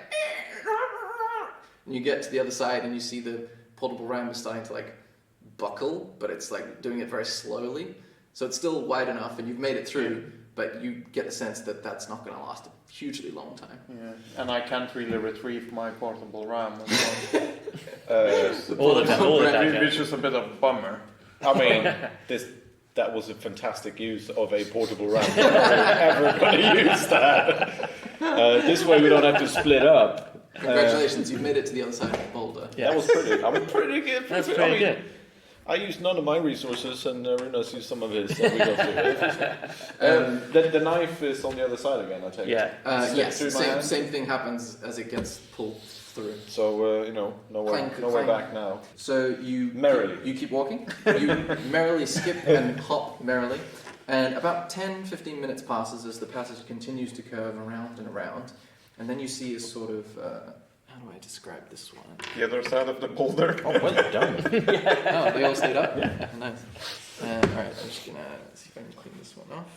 and you get to the other side, and you see the portable ram is starting to buckle, but it's doing it very slowly. So it's still wide enough, and you've made it through. But you get the sense that that's not going to last a hugely long time. Yeah, and I can't really retrieve my portable ram as All the dagger. which is a bit of a bummer. I mean, that was a fantastic use of a portable ram. Ever going to use that? This way we don't have to split up. Congratulations, you've made it to the other side of the boulder. Yeah. That was pretty. I mean, pretty good. That's pretty good. I used none of my resources, and Runas used some of his. So we got through it. The knife is on the other side again. I take it. Yes, through my hand. same thing happens as it gets pulled through. So nowhere Clank. back now. So you keep walking. You merrily skip and hop merrily, and about 10-15 minutes passes as the passage continues to curve around and around, and then you see a sort of how do I describe this one? The other side of the boulder. Oh, well done. Oh, they all stayed up? Yeah. Nice. All right, I'm just going to see if I can clean this one off.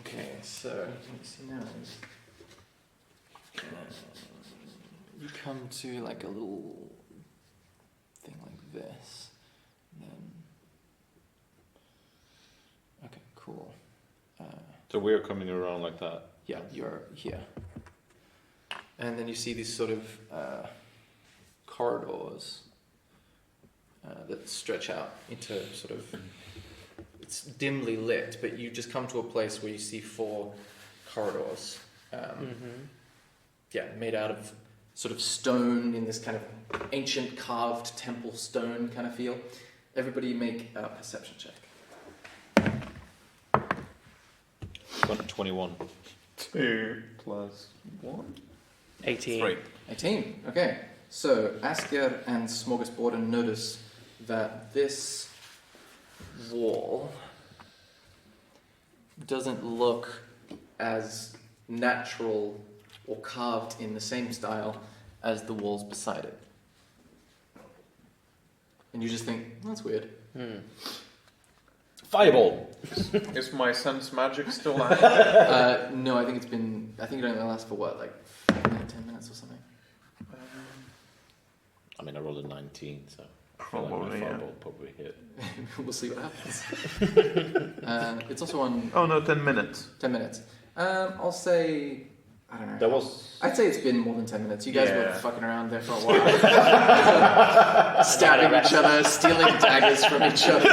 Okay, so what you see now is you come to a little thing like this. And then, okay, cool. So we're coming around like that. Yeah, you're here. And then you see these sort of corridors that stretch out into sort of... It's dimly lit, but you just come to a place where you see 4 corridors. Yeah, made out of sort of stone in this kind of ancient carved temple stone kind of feel. Everybody make a perception check. 21. 2 plus 1. 18. 3. 18. Okay. So Asker and Smorgasborder notice that this wall doesn't look as natural or carved in the same style as the walls beside it. And you just think, that's weird. Fireball. Is my sense magic still active? No, I think it only lasts for 10 minutes or something. I mean, I rolled a 19, so I feel like Probably, my yeah. fireball probably hit. We'll see what happens. It's also on Oh no, 10 minutes. 10 minutes. I'll say, I don't know. That was... I'd say it's been more than 10 minutes. You guys were Yeah. fucking around there for a while. Stabbing each other, stealing daggers from each other.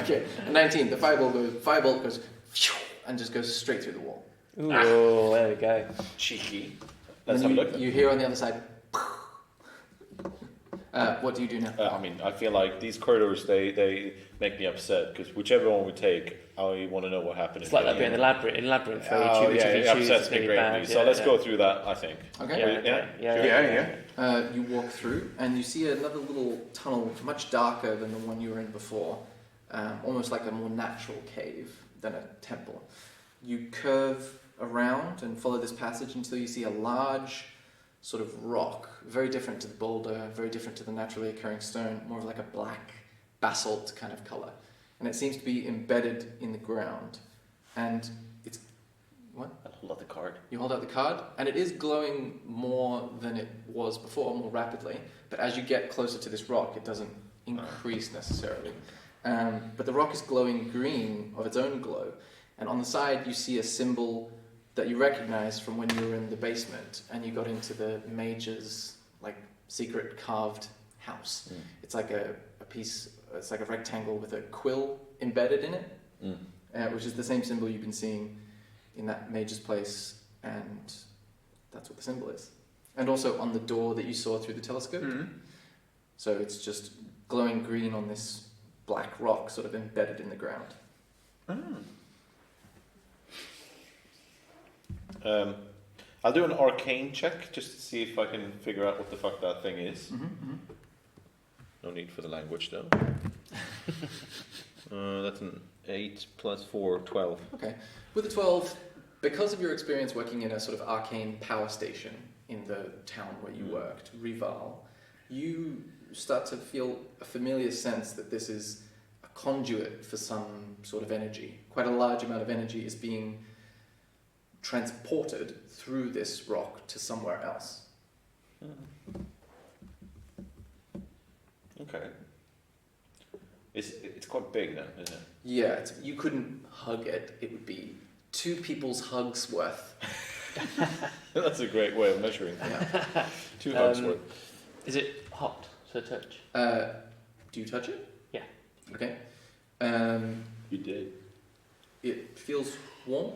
Okay, 19. The firebolt goes and just goes straight through the wall. Ooh, there we go. cheeky. And Let's have a look. you hear on the other side, What do you do now? I mean, I feel like these corridors, they make me upset, because whichever one we take, I want to know what happened. It's like that bit in the labyrinth where Oh, you choose, yeah, it whichever you choose upsets is me really greatly. bad. So let's go through that, I think. Okay. Yeah. You walk through and you see another little tunnel, much darker than the one you were in before, almost like a more natural cave than a temple. You curve around and follow this passage until you see a large sort of rock, very different to the boulder, very different to the naturally occurring stone, more of like a black basalt kind of colour. And it seems to be embedded in the ground. And it's... What? I'll hold out the card. You hold out the card, and it is glowing more than it was before, more rapidly. But as you get closer to this rock, it doesn't increase necessarily. But the rock is glowing green of its own glow. And on the side, you see a symbol that you recognize from when you were in the basement and you got into the mage's like secret carved house. It's like a piece, it's like a rectangle with a quill embedded in it, which is the same symbol you've been seeing in that mage's place, and that's what the symbol is. And also on the door that you saw through the telescope. So it's just glowing green on this black rock sort of embedded in the ground. I'll do an arcane check just to see if I can figure out what the fuck that thing is. No need for the language though. That's an 8 plus 4, 12. Okay. With the 12, because of your experience working in a sort of arcane power station in the town where you worked, Rival, you start to feel a familiar sense that this is a conduit for some sort of energy. Quite a large amount of energy is being transported through this rock to somewhere else. Okay. It's quite big then, isn't it? Yeah, you couldn't hug it. It would be 2 people's hugs worth. That's a great way of measuring. Yeah. 2 hugs worth. Is it hot to touch? Do you touch it? Yeah. Okay. You did. It feels warm.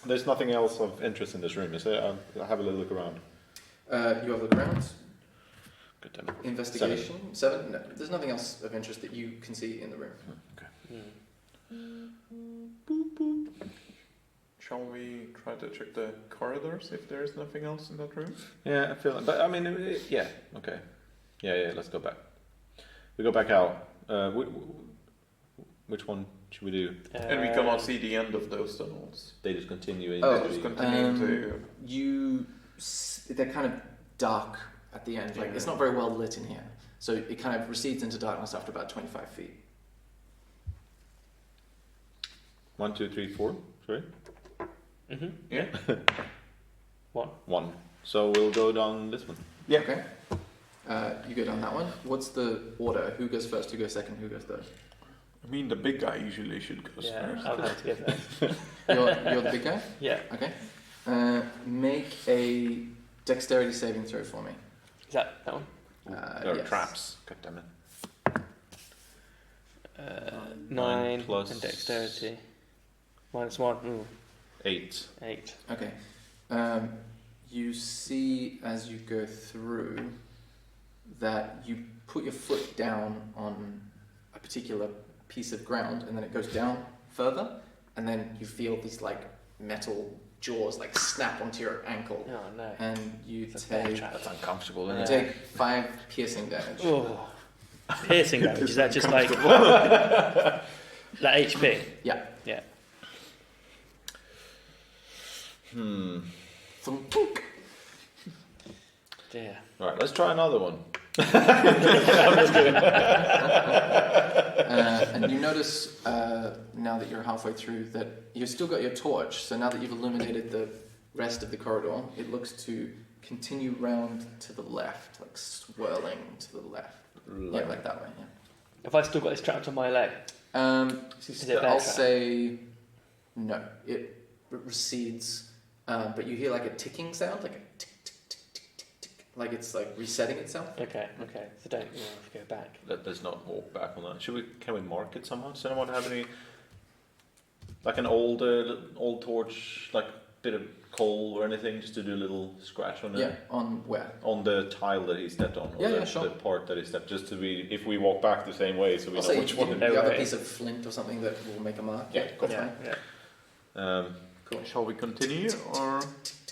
There's nothing else of interest in this room, is there? I'll have a little look around. You have a look around. Good damn. Investigation. 7? No, there's nothing else of interest that you can see in the room. Shall we try to check the corridors if there is nothing else in that room? Yeah, I feel like, but I mean, yeah, okay. Yeah, let's go back. We go back out. Which one should we do? And we cannot see the end of those tunnels. They just continue in. They just continue to... They're kind of dark at the end. Like it's not very well lit in here, so it kind of recedes into darkness after about 25 feet. 1, 2, 3, 4. Sorry. Yeah. 1. So we'll go down this one. Yeah. Okay. You go down that one. What's the order? Who goes first? Who goes second? Who goes third? I mean, the big guy usually should go first. I'll have to give that. You're the big guy. Yeah. Okay. Make a dexterity saving throw for me. Is that one? There are yes. traps. God damn it. 9 plus- and dexterity. -1. Ooh, 8. 8. Okay. You see as you go through that you put your foot down on a particular piece of ground, and then it goes down further, and then you feel these like metal jaws like snap onto your ankle, Oh no. and you It's a bear take trap. That's uncomfortable, you isn't it? take 5 piercing damage. Oh. Piercing damage, is that just like that HP? Yeah. Yeah. Thunk. Dear. Alright, let's try another one. And you notice now that you're halfway through that you've still got your torch, so now that you've illuminated the rest of the corridor, it looks to continue round to the left, like swirling to the left. Yeah, like that way, yeah. Have I still got this trapped on my leg? Is it a bear I'll trap? say no. It recedes, but you hear like a ticking sound, like a tick, tick, tick, tick, tick, tick, like it's like resetting itself. Okay. So don't have to go back. Let's not walk back on that. Can we mark it somehow? Does anyone have any, like an old torch, like bit of coal or anything, just to do a little scratch on it? Yeah, on where? On the tile that he stepped on, or Yeah, sure. the part that he stepped, just to be, if we walk back the same way, so we know which one. You have a piece of flint or something that will make a mark. Yeah, cool. Cool. Shall we continue, or...?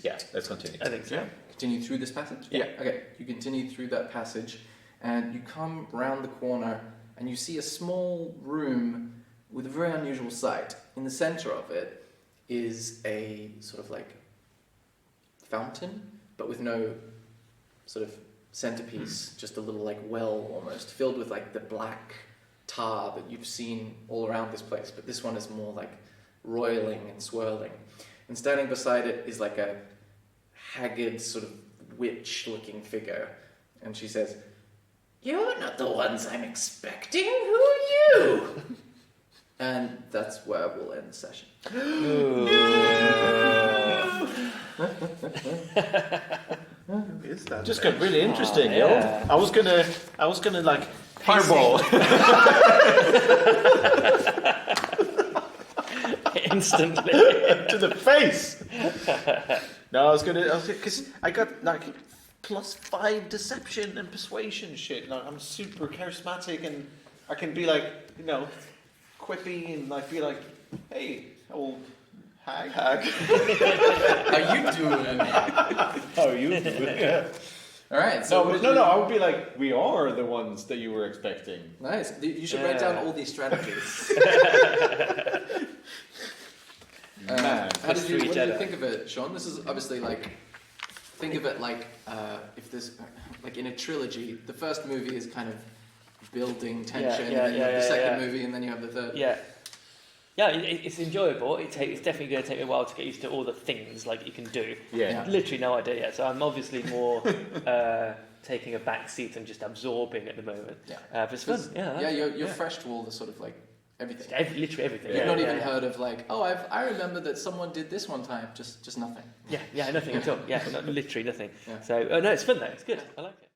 Yeah, let's continue. I think so. Yeah. Continue through this passage? Yeah. Okay, you continue through that passage and you come round the corner and you see a small room with a very unusual sight. In the center of it is a sort of like fountain, but with no sort of centerpiece, just a little like well almost, filled with like the black tar that you've seen all around this place, but this one is more like roiling and swirling. And standing beside it is like a haggard sort of witch-looking figure, and she says, "You're not the ones I'm expecting. Who are you?" And that's where we'll end the session. Is that Just got really interesting, yo. yeah. I was gonna like Fireball. Instantly. to the face. No, I was because I got like +5 deception and persuasion shit. Like, I'm super charismatic and I can be like, quippy, and I feel like, hey, old hag. How you doing? How are you doing? Yeah. All right. So No. I would be like, we are the ones that you were expecting. Nice. You should write down all these strategies. Man, what did you think of it, Sean? This is obviously like, think of it like if there's like in a trilogy, the first movie is kind of building tension, and then you have the second movie, and then you have the third. Yeah, it's enjoyable. It's definitely going to take me a while to get used to all the things like you can do. Yeah. Literally no idea yet. So I'm obviously more taking a back seat and just absorbing at the moment. Yeah. But it's fun. Yeah. You're fresh to all the sort of like everything. Literally everything. You've not even heard of like, I remember that someone did this one time. Just nothing. Yeah, nothing at all. Yeah, literally nothing. Yeah. So no, it's fun though. It's good. I like it.